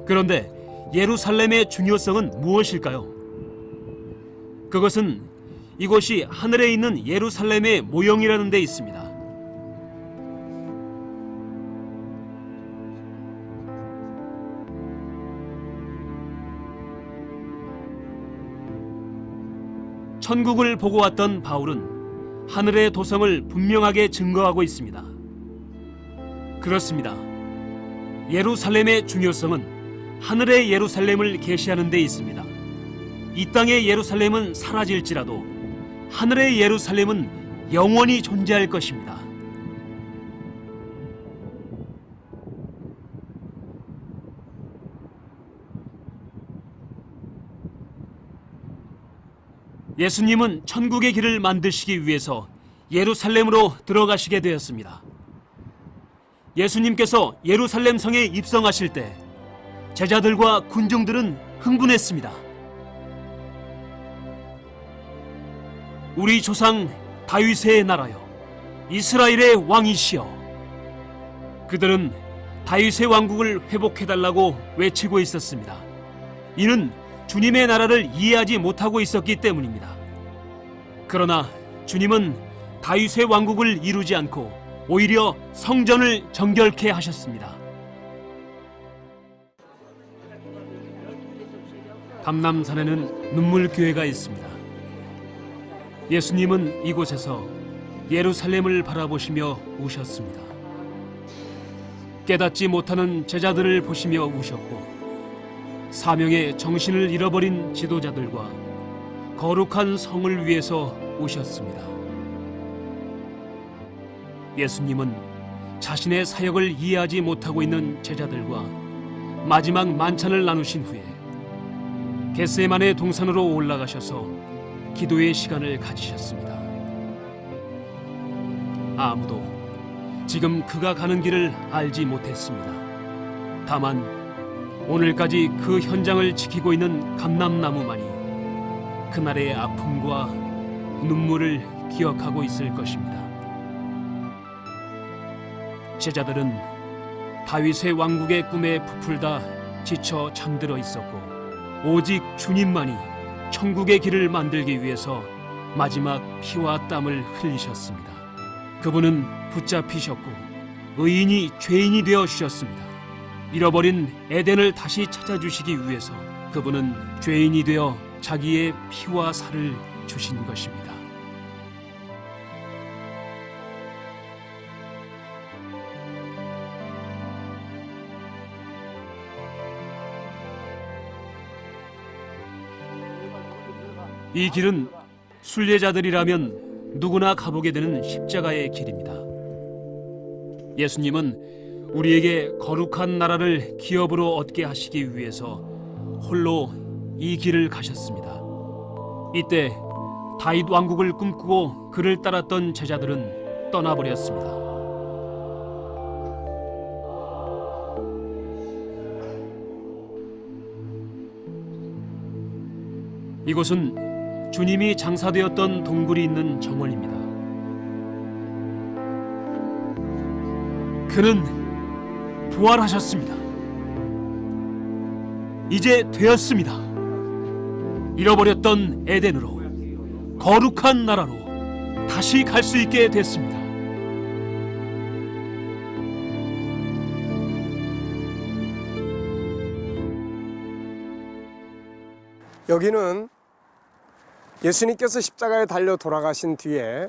그런데 예루살렘의 중요성은 무엇일까요? 그것은 이곳이 하늘에 있는 예루살렘의 모형이라는 데 있습니다. 천국을 보고 왔던 바울은 하늘의 도성을 분명하게 증거하고 있습니다. 그렇습니다. 예루살렘의 중요성은 하늘의 예루살렘을 계시하는 데 있습니다. 이 땅의 예루살렘은 사라질지라도 하늘의 예루살렘은 영원히 존재할 것입니다. 예수님은 천국의 길을 만드시기 위해서 예루살렘으로 들어가시게 되었습니다. 예수님께서 예루살렘 성에 입성하실 때 제자들과 군중들은 흥분했습니다. 우리 조상 다윗의 나라여, 이스라엘의 왕이시여. 그들은 다윗의 왕국을 회복해달라고 외치고 있었습니다. 이는 주님의 나라를 이해하지 못하고 있었기 때문입니다. 그러나 주님은 다윗의 왕국을 이루지 않고 오히려 성전을 정결케 하셨습니다. 감남산에는 눈물교회가 있습니다. 예수님은 이곳에서 예루살렘을 바라보시며 우셨습니다. 깨닫지 못하는 제자들을 보시며 우셨고, 사명의 정신을 잃어버린 지도자들과 거룩한 성을 위해서 우셨습니다. 예수님은 자신의 사역을 이해하지 못하고 있는 제자들과 마지막 만찬을 나누신 후에 겟세마네 동산으로 올라가셔서 기도의 시간을 가지셨습니다. 아무도 지금 그가 가는 길을 알지 못했습니다. 다만 오늘까지 그 현장을 지키고 있는 감람나무만이 그날의 아픔과 눈물을 기억하고 있을 것입니다. 제자들은 다윗의 왕국의 꿈에 부풀다 지쳐 잠들어 있었고, 오직 주님만이 천국의 길을 만들기 위해서 마지막 피와 땀을 흘리셨습니다. 그분은 붙잡히셨고 의인이 죄인이 되어 주셨습니다. 잃어버린 에덴을 다시 찾아주시기 위해서 그분은 죄인이 되어 자기의 피와 살을 주신 것입니다. 이 길은 순례자들이라면 누구나 가보게 되는 십자가의 길입니다. 예수님은 우리에게 거룩한 나라를 기업으로 얻게 하시기 위해서 홀로 이 길을 가셨습니다. 이때 다윗 왕국을 꿈꾸고 그를 따랐던 제자들은 떠나버렸습니다. 이곳은 주님이 장사되었던 동굴이 있는 정원입니다. 그는 부활하셨습니다. 이제 되었습니다. 잃어버렸던 에덴으로, 거룩한 나라로 다시 갈 수 있게 됐습니다. 여기는 예수님께서 십자가에 달려 돌아가신 뒤에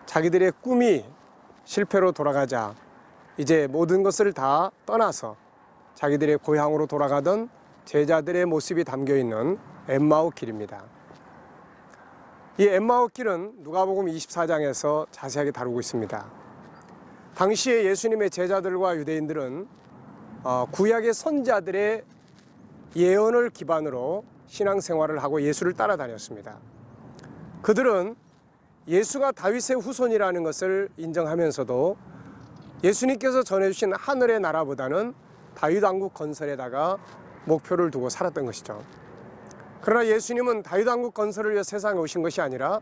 자기들의 꿈이 실패로 돌아가자 이제 모든 것을 다 떠나서 자기들의 고향으로 돌아가던 제자들의 모습이 담겨있는 엠마오 길입니다. 이 엠마오 길은 누가복음 24장에서 자세하게 다루고 있습니다. 당시에 예수님의 제자들과 유대인들은 구약의 선지자들의 예언을 기반으로 신앙생활을 하고 예수를 따라다녔습니다. 그들은 예수가 다윗의 후손이라는 것을 인정하면서도 예수님께서 전해주신 하늘의 나라보다는 다윗 왕국 건설에다가 목표를 두고 살았던 것이죠. 그러나 예수님은 다윗 왕국 건설을 위해 세상에 오신 것이 아니라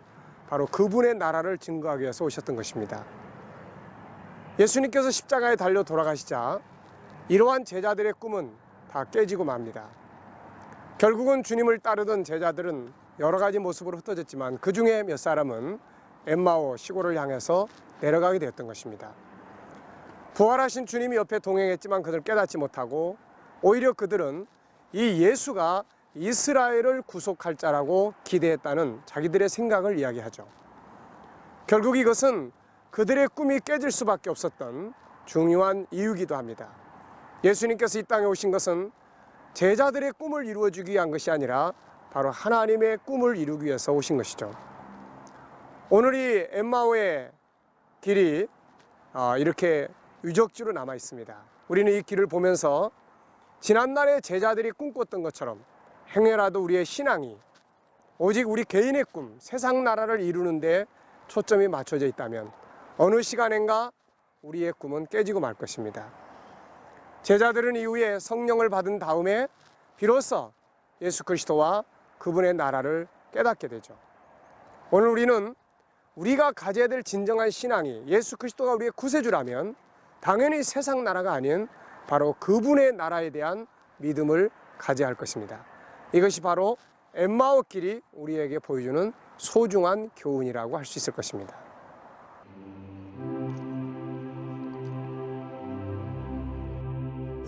바로 그분의 나라를 증거하기 위해서 오셨던 것입니다. 예수님께서 십자가에 달려 돌아가시자 이러한 제자들의 꿈은 다 깨지고 맙니다. 결국은 주님을 따르던 제자들은 여러 가지 모습으로 흩어졌지만 그 중에 몇 사람은 엠마오 시골을 향해서 내려가게 되었던 것입니다. 부활하신 주님이 옆에 동행했지만 그들을 깨닫지 못하고 오히려 그들은 이 예수가 이스라엘을 구속할 자라고 기대했다는 자기들의 생각을 이야기하죠. 결국 이것은 그들의 꿈이 깨질 수밖에 없었던 중요한 이유이기도 합니다. 예수님께서 이 땅에 오신 것은 제자들의 꿈을 이루어주기 위한 것이 아니라 바로 하나님의 꿈을 이루기 위해서 오신 것이죠. 오늘 이 엠마오의 길이 이렇게 유적지로 남아 있습니다. 우리는 이 길을 보면서 지난날의 제자들이 꿈꿨던 것처럼 행여라도 우리의 신앙이 오직 우리 개인의 꿈, 세상 나라를 이루는 데 초점이 맞춰져 있다면 어느 시간엔가 우리의 꿈은 깨지고 말 것입니다. 제자들은 이후에 성령을 받은 다음에 비로소 예수 그리스도와 그분의 나라를 깨닫게 되죠. 오늘 우리는 우리가 가져야 될 진정한 신앙이 예수 그리스도가 우리의 구세주라면 당연히 세상 나라가 아닌 바로 그분의 나라에 대한 믿음을 가져야 할 것입니다. 이것이 바로 엠마오 길이 우리에게 보여주는 소중한 교훈이라고 할 수 있을 것입니다.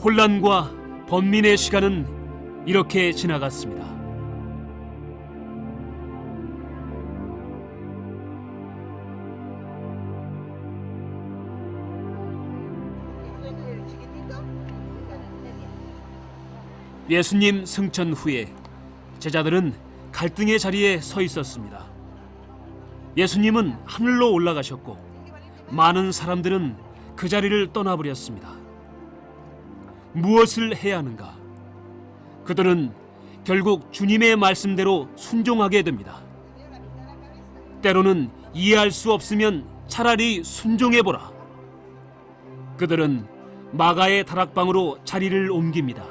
혼란과 번민의 시간은 이렇게 지나갔습니다. 예수님 승천 후에 제자들은 갈등의 자리에 서 있었습니다. 예수님은 하늘로 올라가셨고 많은 사람들은 그 자리를 떠나버렸습니다. 무엇을 해야 하는가? 그들은 결국 주님의 말씀대로 순종하게 됩니다. 때로는 이해할 수 없으면 차라리 순종해보라. 그들은 마가의 다락방으로 자리를 옮깁니다.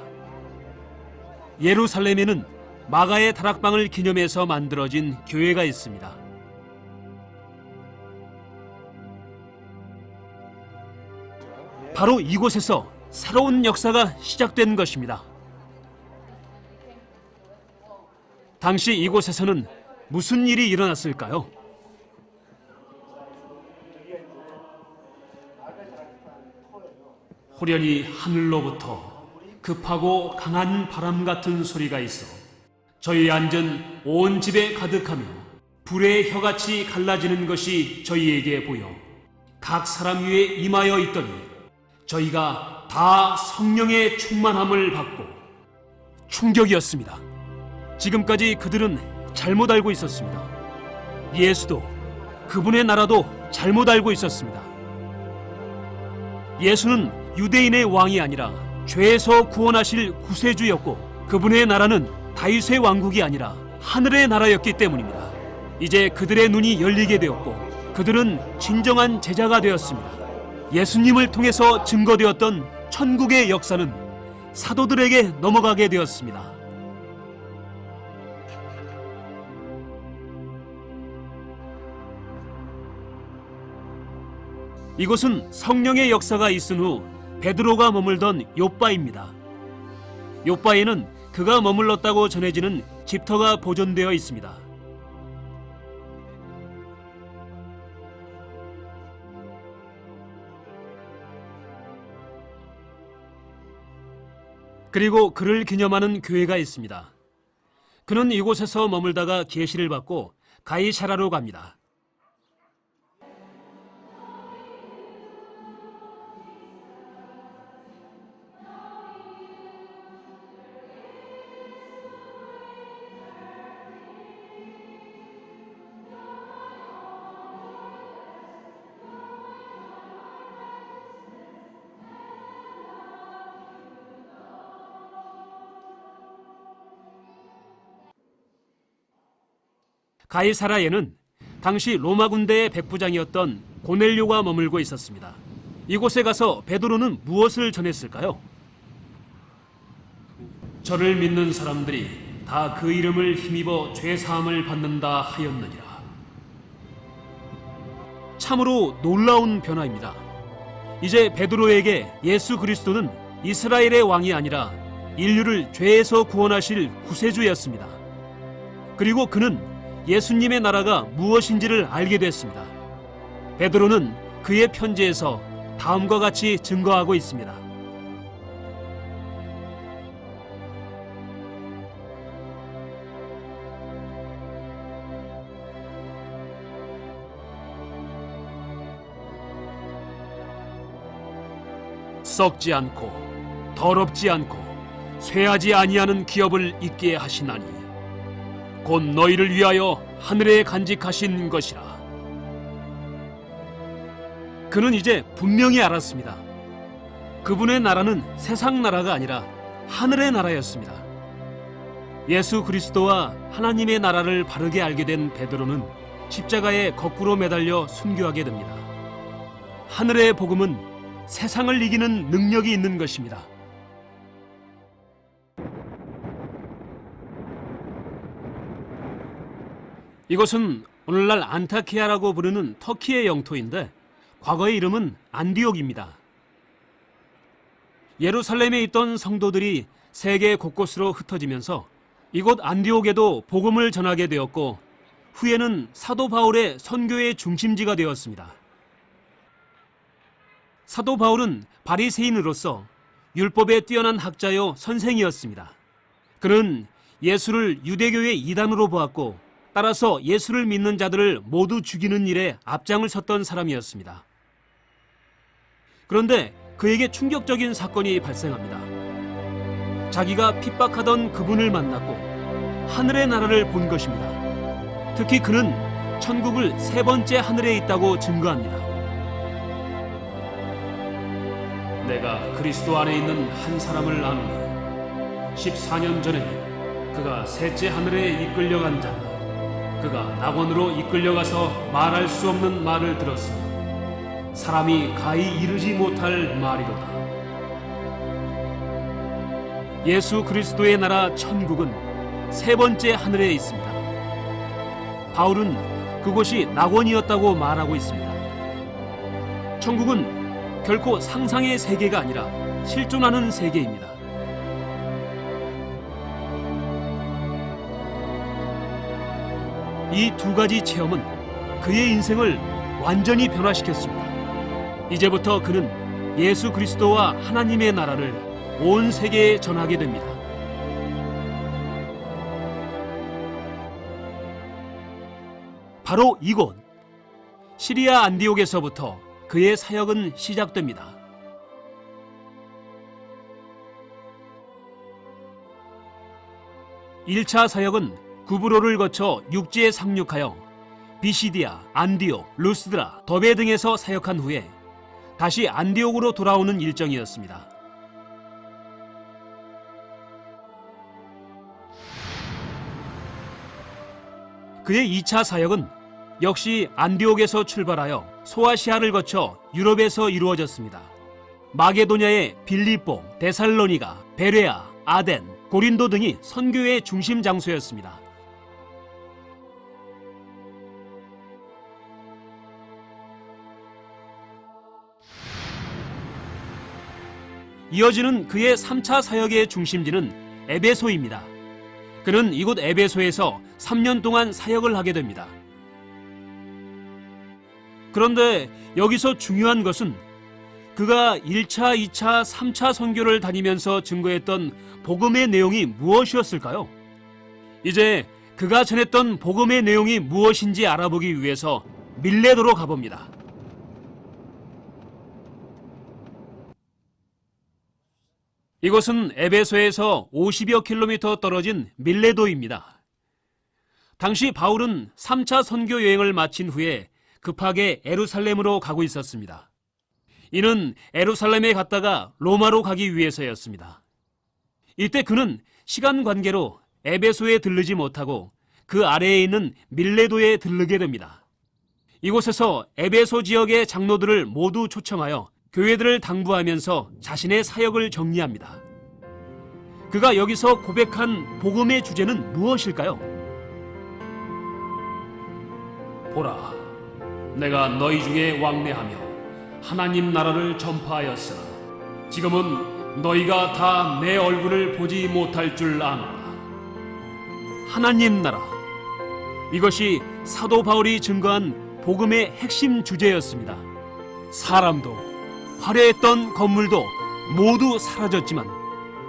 예루살렘에는 마가의 다락방을 기념해서 만들어진 교회가 있습니다. 바로 이곳에서 새로운 역사가 시작된 것입니다. 당시 이곳에서는 무슨 일이 일어났을까요? 호련히 하늘로부터 급하고 강한 바람 같은 소리가 있어 저희 앉은 온 집에 가득하며 불의 혀같이 갈라지는 것이 저희에게 보여 각 사람 위에 임하여 있더니 저희가 다 성령의 충만함을 받고 충격이었습니다. 지금까지 그들은 잘못 알고 있었습니다. 예수도 그분의 나라도 잘못 알고 있었습니다. 예수는 유대인의 왕이 아니라 죄에서 구원하실 구세주였고 그분의 나라는 다윗의 왕국이 아니라 하늘의 나라였기 때문입니다. 이제 그들의 눈이 열리게 되었고 그들은 진정한 제자가 되었습니다. 예수님을 통해서 증거되었던 천국의 역사는 사도들에게 넘어가게 되었습니다. 이곳은 성령의 역사가 있은 후 베드로가 머물던 욥바입니다. 욥바에는 그가 머물렀다고 전해지는 집터가 보존되어 있습니다. 그리고 그를 기념하는 교회가 있습니다. 그는 이곳에서 머물다가 계시를 받고 가이사라로 갑니다. 가이사라에는 당시 로마 군대의 백부장이었던 고넬료가 머물고 있었습니다. 이곳에 가서 베드로는 무엇을 전했을까요? 저를 믿는 사람들이 다 그 이름을 힘입어 죄사함을 받는다 하였느니라. 참으로 놀라운 변화입니다. 이제 베드로에게 예수 그리스도는 이스라엘의 왕이 아니라 인류를 죄에서 구원하실 구세주였습니다. 그리고 그는 예수님의 나라가 무엇인지를 알게 됐습니다. 베드로는 그의 편지에서 다음과 같이 증거하고 있습니다. 썩지 않고 더럽지 않고 쇠하지 아니하는 기업을 있게 하시나니 곧 너희를 위하여 하늘에 간직하신 것이라. 그는 이제 분명히 알았습니다. 그분의 나라는 세상 나라가 아니라 하늘의 나라였습니다. 예수 그리스도와 하나님의 나라를 바르게 알게 된 베드로는 십자가에 거꾸로 매달려 순교하게 됩니다. 하늘의 복음은 세상을 이기는 능력이 있는 것입니다. 이곳은 오늘날 안타키아라고 부르는 터키의 영토인데 과거의 이름은 안디옥입니다. 예루살렘에 있던 성도들이 세계 곳곳으로 흩어지면서 이곳 안디옥에도 복음을 전하게 되었고 후에는 사도 바울의 선교의 중심지가 되었습니다. 사도 바울은 바리새인으로서 율법에 뛰어난 학자요 선생이었습니다. 그는 예수를 유대교의 이단으로 보았고 따라서 예수를 믿는 자들을 모두 죽이는 일에 앞장을 섰던 사람이었습니다. 그런데 그에게 충격적인 사건이 발생합니다. 자기가 핍박하던 그분을 만났고 하늘의 나라를 본 것입니다. 특히 그는 천국을 세 번째 하늘에 있다고 증거합니다. 내가 그리스도 안에 있는 한 사람을 아노니 14년 전에 그가 셋째 하늘에 이끌려간 자다. 그가 낙원으로 이끌려가서 말할 수 없는 말을 들었으니 사람이 가히 이르지 못할 말이로다. 예수 그리스도의 나라 천국은 세 번째 하늘에 있습니다. 바울은 그곳이 낙원이었다고 말하고 있습니다. 천국은 결코 상상의 세계가 아니라 실존하는 세계입니다. 이 두 가지 체험은 그의 인생을 완전히 변화시켰습니다. 이제부터 그는 예수 그리스도와 하나님의 나라를 온 세계에 전하게 됩니다. 바로 이곳 시리아 안디옥에서부터 그의 사역은 시작됩니다. (1차) 사역은 구브로를 거쳐 육지에 상륙하여 비시디아, 안디옥, 루스드라, 더베 등에서 사역한 후에 다시 안디옥으로 돌아오는 일정이었습니다. 그의 2차 사역은 역시 안디옥에서 출발하여 소아시아를 거쳐 유럽에서 이루어졌습니다. 마게도냐의 빌립보, 데살로니가, 베레아, 아덴, 고린도 등이 선교의 중심 장소였습니다. 이어지는 그의 3차 사역의 중심지는 에베소입니다. 그는 이곳 에베소에서 3년 동안 사역을 하게 됩니다. 그런데 여기서 중요한 것은 그가 1차, 2차, 3차 선교를 다니면서 증거했던 복음의 내용이 무엇이었을까요? 이제 그가 전했던 복음의 내용이 무엇인지 알아보기 위해서 밀레도로 가봅니다. 이곳은 에베소에서 50여 킬로미터 떨어진 밀레도입니다. 당시 바울은 3차 선교 여행을 마친 후에 급하게 에루살렘으로 가고 있었습니다. 이는 에루살렘에 갔다가 로마로 가기 위해서였습니다. 이때 그는 시간 관계로 에베소에 들르지 못하고 그 아래에 있는 밀레도에 들르게 됩니다. 이곳에서 에베소 지역의 장로들을 모두 초청하여 교회들을 당부하면서 자신의 사역을 정리합니다. 그가 여기서 고백한 복음의 주제는 무엇일까요? 보라, 내가 너희 중에 왕래하며 하나님 나라를 전파하였으나 지금은 너희가 다 내 얼굴을 보지 못할 줄 아노라. 하나님 나라, 이것이 사도 바울이 증거한 복음의 핵심 주제였습니다. 사람도 화려했던 건물도 모두 사라졌지만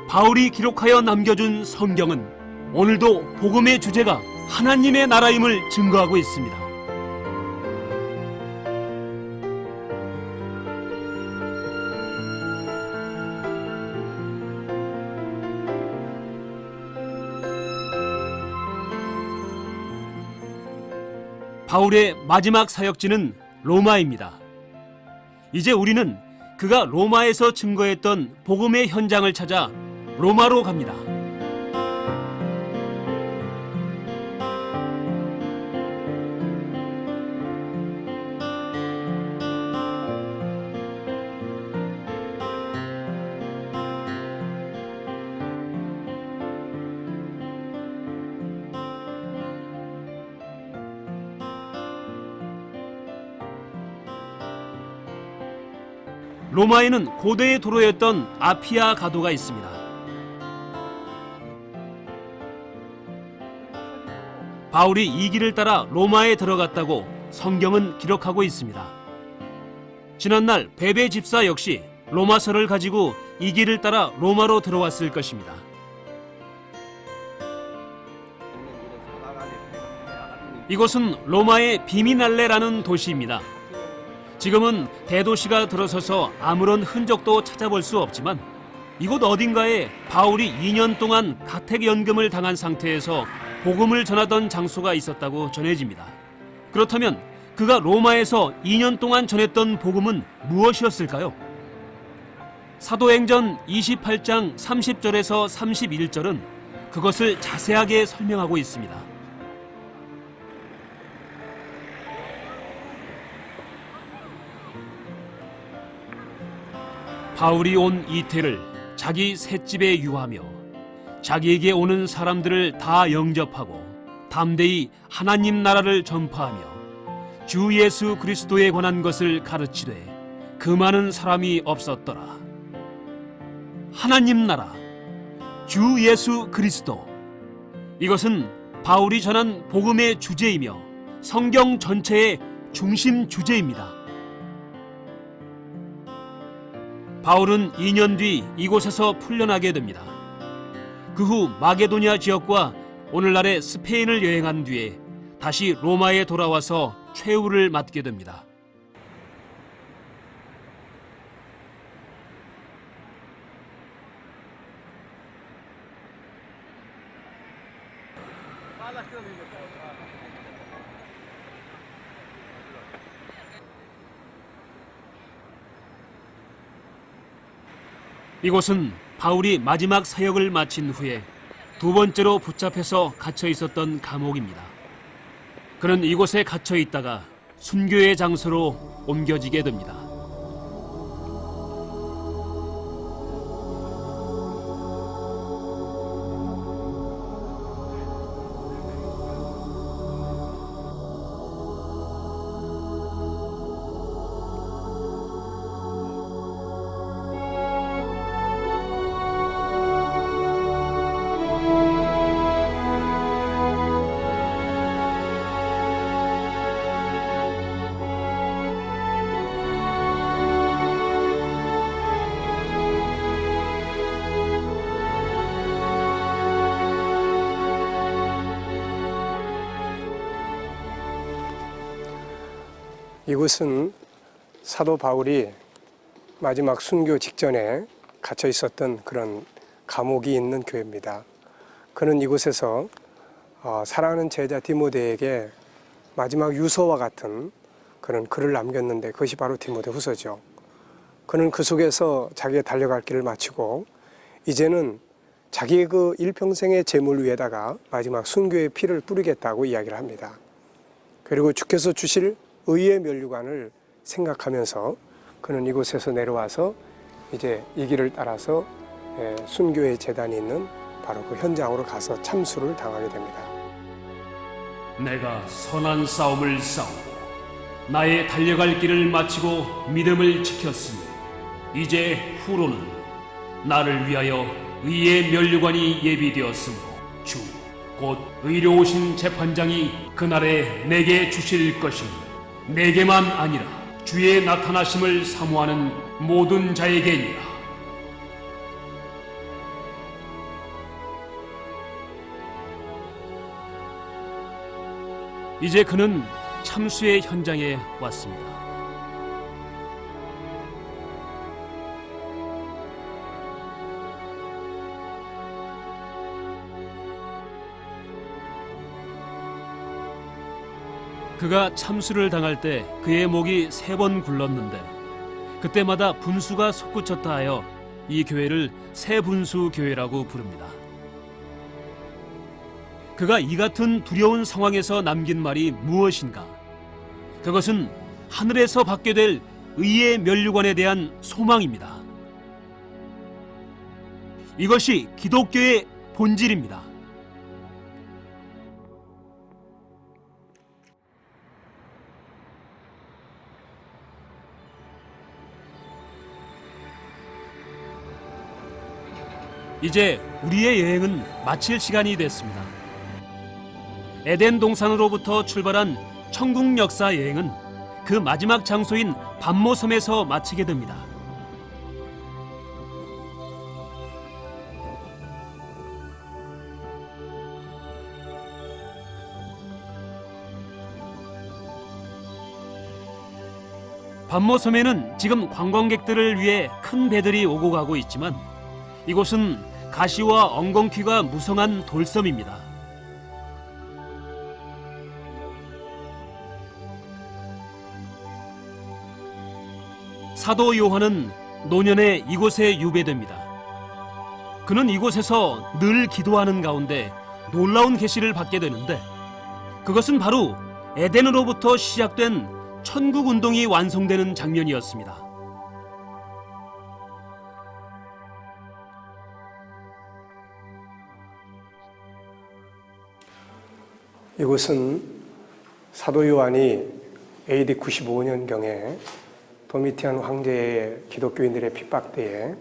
바울이 기록하여 남겨준 성경은 오늘도 복음의 주제가 하나님의 나라임을 증거하고 있습니다. 바울의 마지막 사역지는 로마입니다. 이제 우리는 그가 로마에서 증거했던 복음의 현장을 찾아 로마로 갑니다. 로마에는 고대의 도로였던 아피아 가도가 있습니다. 바울이 이 길을 따라 로마에 들어갔다고 성경은 기록하고 있습니다. 지난날 베베 집사 역시 로마서를 가지고 이 길을 따라 로마로 들어왔을 것입니다. 이곳은 로마의 비미날레라는 도시입니다. 지금은 대도시가 들어서서 아무런 흔적도 찾아볼 수 없지만 이곳 어딘가에 바울이 2년 동안 가택연금을 당한 상태에서 복음을 전하던 장소가 있었다고 전해집니다. 그렇다면 그가 로마에서 2년 동안 전했던 복음은 무엇이었을까요? 사도행전 28장 30절에서 31절은 그것을 자세하게 설명하고 있습니다. 바울이 온 이태를 자기 셋집에 유하며 자기에게 오는 사람들을 다 영접하고 담대히 하나님 나라를 전파하며 주 예수 그리스도에 관한 것을 가르치되 그 많은 사람이 없었더라. 하나님 나라, 주 예수 그리스도, 이것은 바울이 전한 복음의 주제이며 성경 전체의 중심 주제입니다. 바울은 2년 뒤 이곳에서 풀려나게 됩니다. 그 후 마게도니아 지역과 오늘날의 스페인을 여행한 뒤에 다시 로마에 돌아와서 최후를 맞게 됩니다. 이곳은 바울이 마지막 사역을 마친 후에 두 번째로 붙잡혀서 갇혀 있었던 감옥입니다. 그는 이곳에 갇혀 있다가 순교의 장소로 옮겨지게 됩니다. 이곳은 사도 바울이 마지막 순교 직전에 갇혀 있었던 그런 감옥이 있는 교회입니다. 그는 이곳에서 사랑하는 제자 디모데에게 마지막 유서와 같은 그런 글을 남겼는데 그것이 바로 디모데 후서죠. 그는 그 속에서 자기의 달려갈 길을 마치고 이제는 자기의 그 일평생의 재물 위에다가 마지막 순교의 피를 뿌리겠다고 이야기를 합니다. 그리고 주께서 주실 의의 면류관을 생각하면서 그는 이곳에서 내려와서 이제 이 길을 따라서 순교의 제단이 있는 바로 그 현장으로 가서 참수를 당하게 됩니다. 내가 선한 싸움을 싸우고 나의 달려갈 길을 마치고 믿음을 지켰으니 이제 후로는 나를 위하여 의의 면류관이 예비되었으므로 주 곧 의로우신 재판장이 그날에 내게 주실 것이니 내게만 아니라 주의 나타나심을 사모하는 모든 자에게니라. 이제 그는 참수의 현장에 왔습니다. 그가 참수를 당할 때 그의 목이 3번 굴렀는데 그때마다 분수가 솟구쳤다 하여 이 교회를 새분수 교회라고 부릅니다. 그가 이 같은 두려운 상황에서 남긴 말이 무엇인가? 그것은 하늘에서 받게 될 의의 면류관에 대한 소망입니다. 이것이 기독교의 본질입니다. 이제 우리의 여행은 마칠 시간이 됐습니다. 에덴 동산으로부터 출발한 천국 역사 여행은 그 마지막 장소인 반모섬에서 마치게 됩니다. 반모섬에는 지금 관광객들을 위해 큰 배들이 오고 가고 있지만 이곳은 가시와 엉겅퀴가 무성한 돌섬입니다. 사도 요한은 노년에 이곳에 유배됩니다. 그는 이곳에서 늘 기도하는 가운데 놀라운 계시를 받게 되는데 그것은 바로 에덴으로부터 시작된 천국 운동이 완성되는 장면이었습니다. 이곳은 사도 요한이 AD 95년경에 도미티안 황제의 기독교인들의 핍박 때에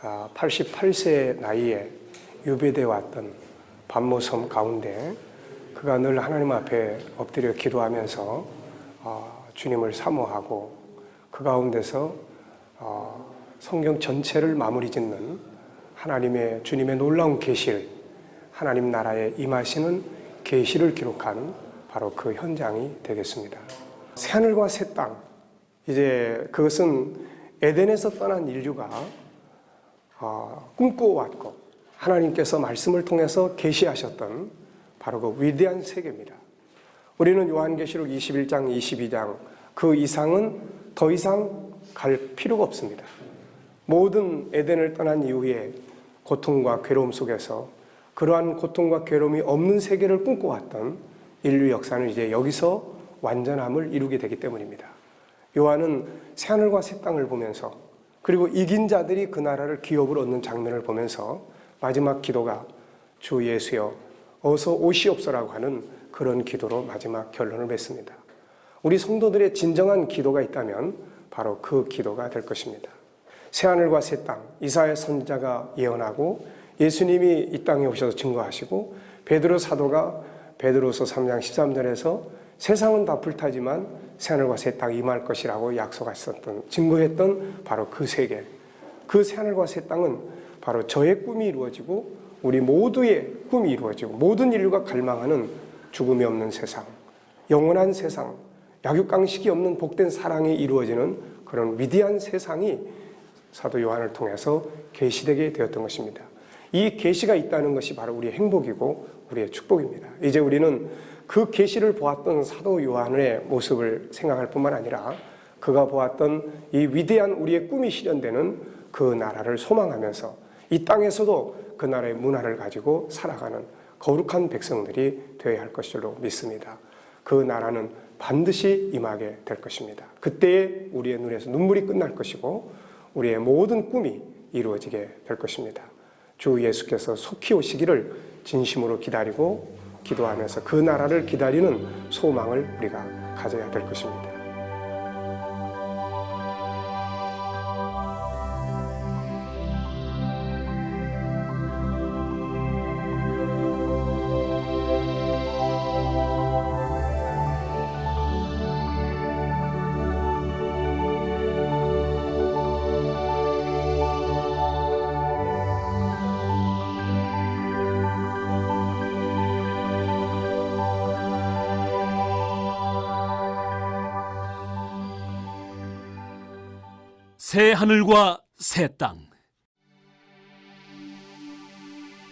88세 나이에 유배되어 왔던 반모섬 가운데 그가 늘 하나님 앞에 엎드려 기도하면서 주님을 사모하고 그 가운데서 성경 전체를 마무리 짓는 하나님의 주님의 놀라운 계시를 하나님 나라에 임하시는 계시를 기록한 바로 그 현장이 되겠습니다. 새하늘과 새 땅, 이제 그것은 에덴에서 떠난 인류가 꿈꿔왔고 하나님께서 말씀을 통해서 계시하셨던 바로 그 위대한 세계입니다. 우리는 요한계시록 21장, 22장 그 이상은 더 이상 갈 필요가 없습니다. 모든 에덴을 떠난 이후에 고통과 괴로움 속에서 그러한 고통과 괴로움이 없는 세계를 꿈꿔왔던 인류 역사는 이제 여기서 완전함을 이루게 되기 때문입니다. 요한은 새하늘과 새 땅을 보면서 그리고 이긴 자들이 그 나라를 기업을 얻는 장면을 보면서 마지막 기도가 주 예수여 어서 오시옵소라고 하는 그런 기도로 마지막 결론을 맺습니다. 우리 성도들의 진정한 기도가 있다면 바로 그 기도가 될 것입니다. 새하늘과 새 땅, 이사야 선지자가 예언하고 예수님이 이 땅에 오셔서 증거하시고 베드로 사도가 베드로서 3장 13절에서 세상은 다 불타지만 새하늘과 새 땅이 임할 것이라고 약속하셨던 증거했던 바로 그 세계, 그 새하늘과 새 땅은 바로 저의 꿈이 이루어지고 우리 모두의 꿈이 이루어지고 모든 인류가 갈망하는 죽음이 없는 세상, 영원한 세상, 약육강식이 없는 복된 사랑이 이루어지는 그런 위대한 세상이 사도 요한을 통해서 계시되게 되었던 것입니다. 이 계시가 있다는 것이 바로 우리의 행복이고 우리의 축복입니다. 이제 우리는 그 계시를 보았던 사도 요한의 모습을 생각할 뿐만 아니라 그가 보았던 이 위대한 우리의 꿈이 실현되는 그 나라를 소망하면서 이 땅에서도 그 나라의 문화를 가지고 살아가는 거룩한 백성들이 되어야 할 것으로 믿습니다. 그 나라는 반드시 임하게 될 것입니다. 그때에 우리의 눈에서 눈물이 끝날 것이고 우리의 모든 꿈이 이루어지게 될 것입니다. 주 예수께서 속히 오시기를 진심으로 기다리고 기도하면서 그 나라를 기다리는 소망을 우리가 가져야 될 것입니다. 새 하늘과 새 땅.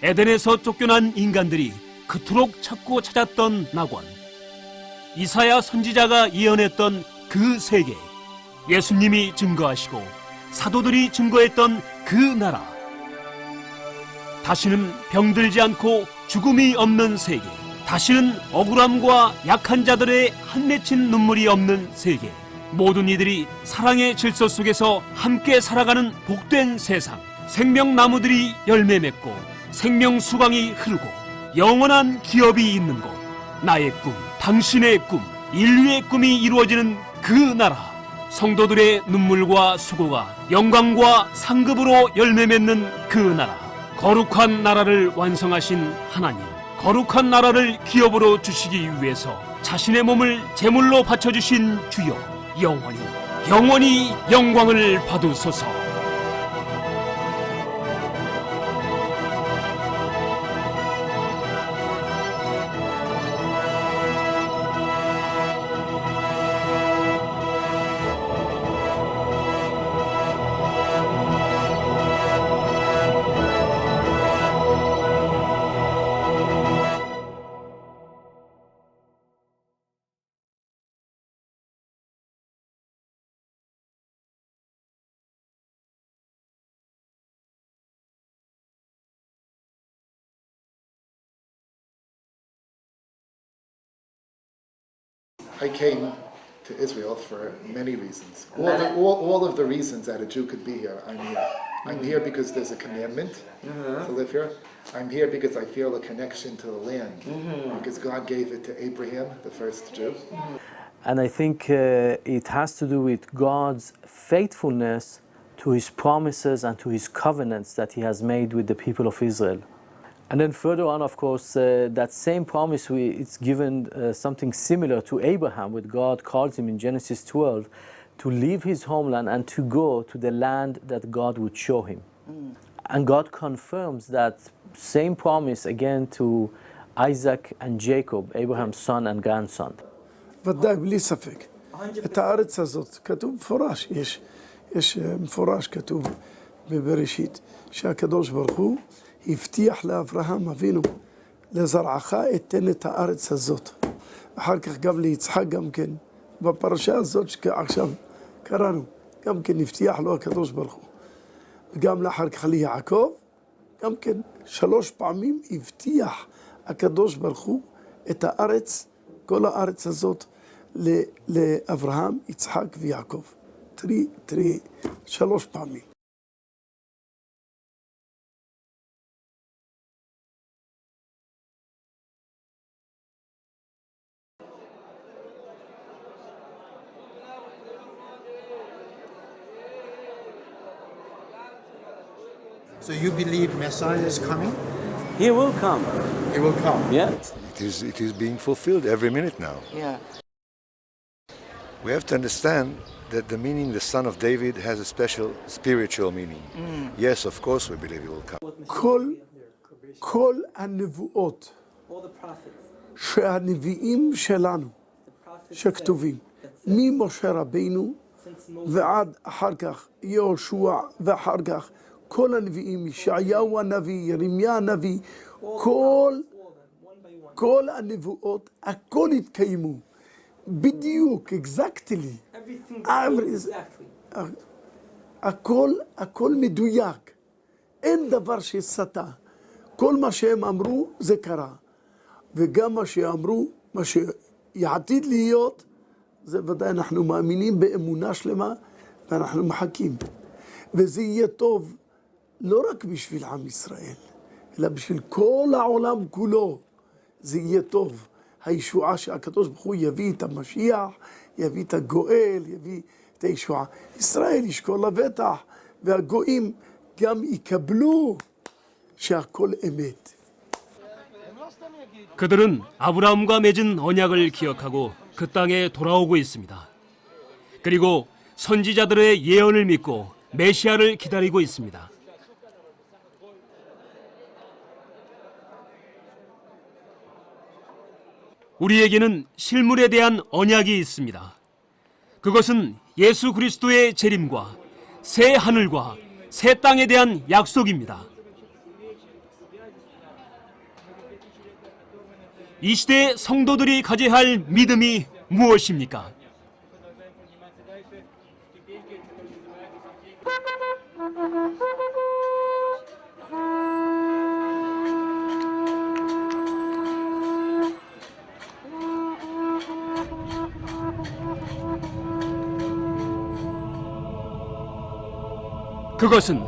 에덴에서 쫓겨난 인간들이 그토록 찾고 찾았던 낙원. 이사야 선지자가 예언했던 그 세계. 예수님이 증거하시고 사도들이 증거했던 그 나라. 다시는 병들지 않고 죽음이 없는 세계. 다시는 억울함과 약한 자들의 한맺힌 눈물이 없는 세계. 모든 이들이 사랑의 질서 속에서 함께 살아가는 복된 세상. 생명나무들이 열매 맺고 생명수강이 흐르고 영원한 기업이 있는 곳. 나의 꿈, 당신의 꿈, 인류의 꿈이 이루어지는 그 나라. 성도들의 눈물과 수고가 영광과 상급으로 열매 맺는 그 나라. 거룩한 나라를 완성하신 하나님, 거룩한 나라를 기업으로 주시기 위해서 자신의 몸을 제물로 바쳐주신 주여, 영원히 영광을 받으소서. I came to Israel for many reasons. All of the reasons that a Jew could be here, I'm here. I'm here because there's a commandment to live here. I'm here because I feel a connection to the land, because God gave it to Abraham, the first Jew. And I think it has to do with God's faithfulness to his promises and to his covenants that he has made with the people of Israel. And then further on, of course, that same promise, it's given something similar to Abraham, when God calls him in Genesis 12 to leave his homeland and to go to the land that God would show him. And God confirms that same promise again to Isaac and Jacob, Abraham's son and grandson. ודאי, בלי ספק. את הארץ הזאת, כתוב מפורש, יש מפורש כתוב בבראשית, שהקדוש ברוך הוא הבטיח לאברהם אבינו, לזרעך אתן את הארץ הזאת. אחר כך גם ליצחק גם כן, בפרשה הזאת שעכשיו קראנו, גם כן הבטיח לו הקדוש ברוך הוא. וגם לאחר כך ליעקב, גם כן 3 פעמים הבטיח הקדוש ברוך הוא את הארץ, כל הארץ הזאת, לאברהם, יצחק ויעקב. 3 פעמים. So you believe Messiah is coming? He will come. He will come. Yeah. It is being fulfilled every minute now. Yeah. We have to understand that the meaning, the son of David, has a special spiritual meaning. Yes, of course we believe he will come. כל הנבואות שהנביאים שלנו שכתובים ממשה רבינו ועד אחר כך יהושע ואחר כך כל הנביאים, ישעיהו הנביא, ירמיה הנביא, כל הנבואות, הכל התקיימו. בדיוק, exactly. הכל מדויק. אין דבר שסטה. כל מה שהם אמרו זה קרה. וגם מה שאמרו, מה שיעתיד להיות, זה ודאי אנחנו מאמינים באמונה שלמה, ואנחנו מחכים. וזה יהיה טוב לא רק בשביל עם ישראל, אלא בשביל כל העולם כולו. זה יהיה טוב. הישועה שהקדוש ברוך הוא יביא את המשיח, יביא את הגואל, יביא את הישועה. ישראל ישקול לבטח, והגויים גם יקבלו שהכל אמת. 그들은 아브라함과 맺은 언약을 기억하고 그 땅에 돌아오고 있습니다. 그리고 선지자들의 예언을 믿고 메시아를 기다리고 있습니다. 우리에게는 실물에 대한 언약이 있습니다. 그것은 예수 그리스도의 재림과 새 하늘과 새 땅에 대한 약속입니다. 이 시대의 성도들이 가져야 할 믿음이 무엇입니까? 그것은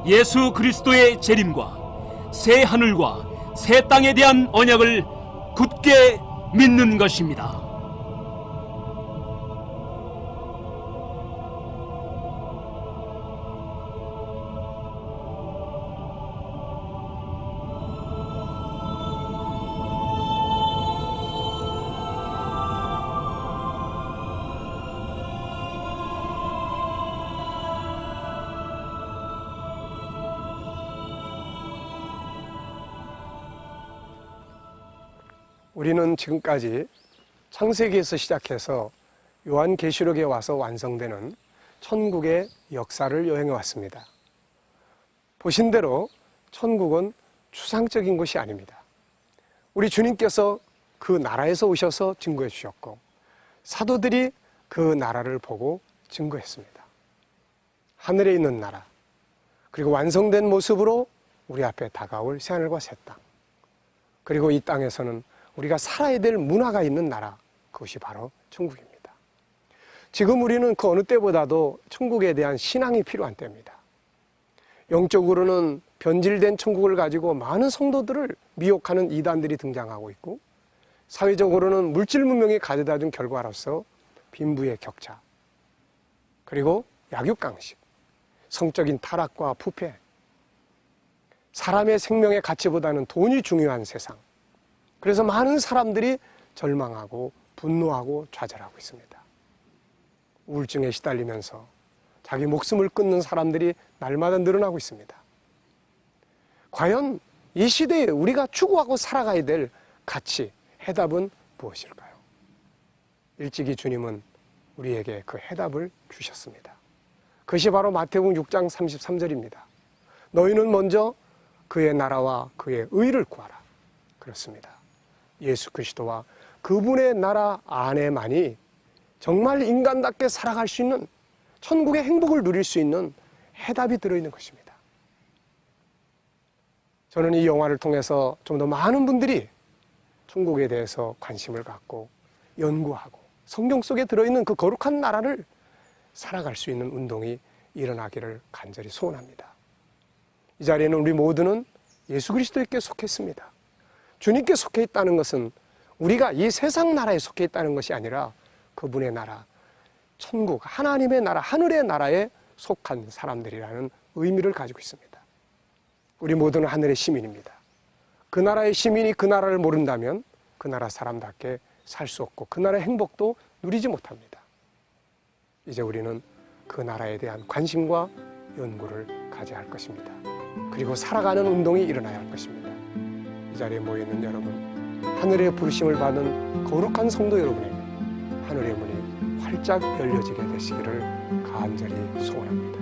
예수 그리스도의 재림과 새 하늘과 새 땅에 대한 언약을 굳게 믿는 것입니다. 우리는 지금까지 창세기에서 시작해서 요한계시록에 와서 완성되는 천국의 역사를 여행해 왔습니다. 보신 대로 천국은 추상적인 것이 아닙니다. 우리 주님께서 그 나라에서 오셔서 증거해 주셨고 사도들이 그 나라를 보고 증거했습니다. 하늘에 있는 나라, 그리고 완성된 모습으로 우리 앞에 다가올 새하늘과 새 땅, 그리고 이 땅에서는 우리가 살아야 될 문화가 있는 나라, 그것이 바로 천국입니다. 지금 우리는 그 어느 때보다도 천국에 대한 신앙이 필요한 때입니다. 영적으로는 변질된 천국을 가지고 많은 성도들을 미혹하는 이단들이 등장하고 있고, 사회적으로는 물질 문명이 가져다 준 결과로서 빈부의 격차, 그리고 약육강식, 성적인 타락과 부패, 사람의 생명의 가치보다는 돈이 중요한 세상, 그래서 많은 사람들이 절망하고 분노하고 좌절하고 있습니다. 우울증에 시달리면서 자기 목숨을 끊는 사람들이 날마다 늘어나고 있습니다. 과연 이 시대에 우리가 추구하고 살아가야 될 가치, 해답은 무엇일까요? 일찍이 주님은 우리에게 그 해답을 주셨습니다. 그것이 바로 마태복음 6장 33절입니다. 너희는 먼저 그의 나라와 그의 의를 구하라. 그렇습니다. 예수 그리스도와 그분의 나라 안에만이 정말 인간답게 살아갈 수 있는, 천국의 행복을 누릴 수 있는 해답이 들어있는 것입니다. 저는 이 영화를 통해서 좀 더 많은 분들이 천국에 대해서 관심을 갖고 연구하고 성경 속에 들어있는 그 거룩한 나라를 살아갈 수 있는 운동이 일어나기를 간절히 소원합니다. 이 자리에는 우리 모두는 예수 그리스도께 속했습니다. 주님께 속해 있다는 것은 우리가 이 세상 나라에 속해 있다는 것이 아니라 그분의 나라, 천국, 하나님의 나라, 하늘의 나라에 속한 사람들이라는 의미를 가지고 있습니다. 우리 모두는 하늘의 시민입니다. 그 나라의 시민이 그 나라를 모른다면 그 나라 사람답게 살 수 없고 그 나라의 행복도 누리지 못합니다. 이제 우리는 그 나라에 대한 관심과 연구를 가져야 할 것입니다. 그리고 살아가는 운동이 일어나야 할 것입니다. 이 자리에 모여있는 여러분, 하늘의 부르심을 받은 거룩한 성도 여러분에게 하늘의 문이 활짝 열려지게 되시기를 간절히 소원합니다.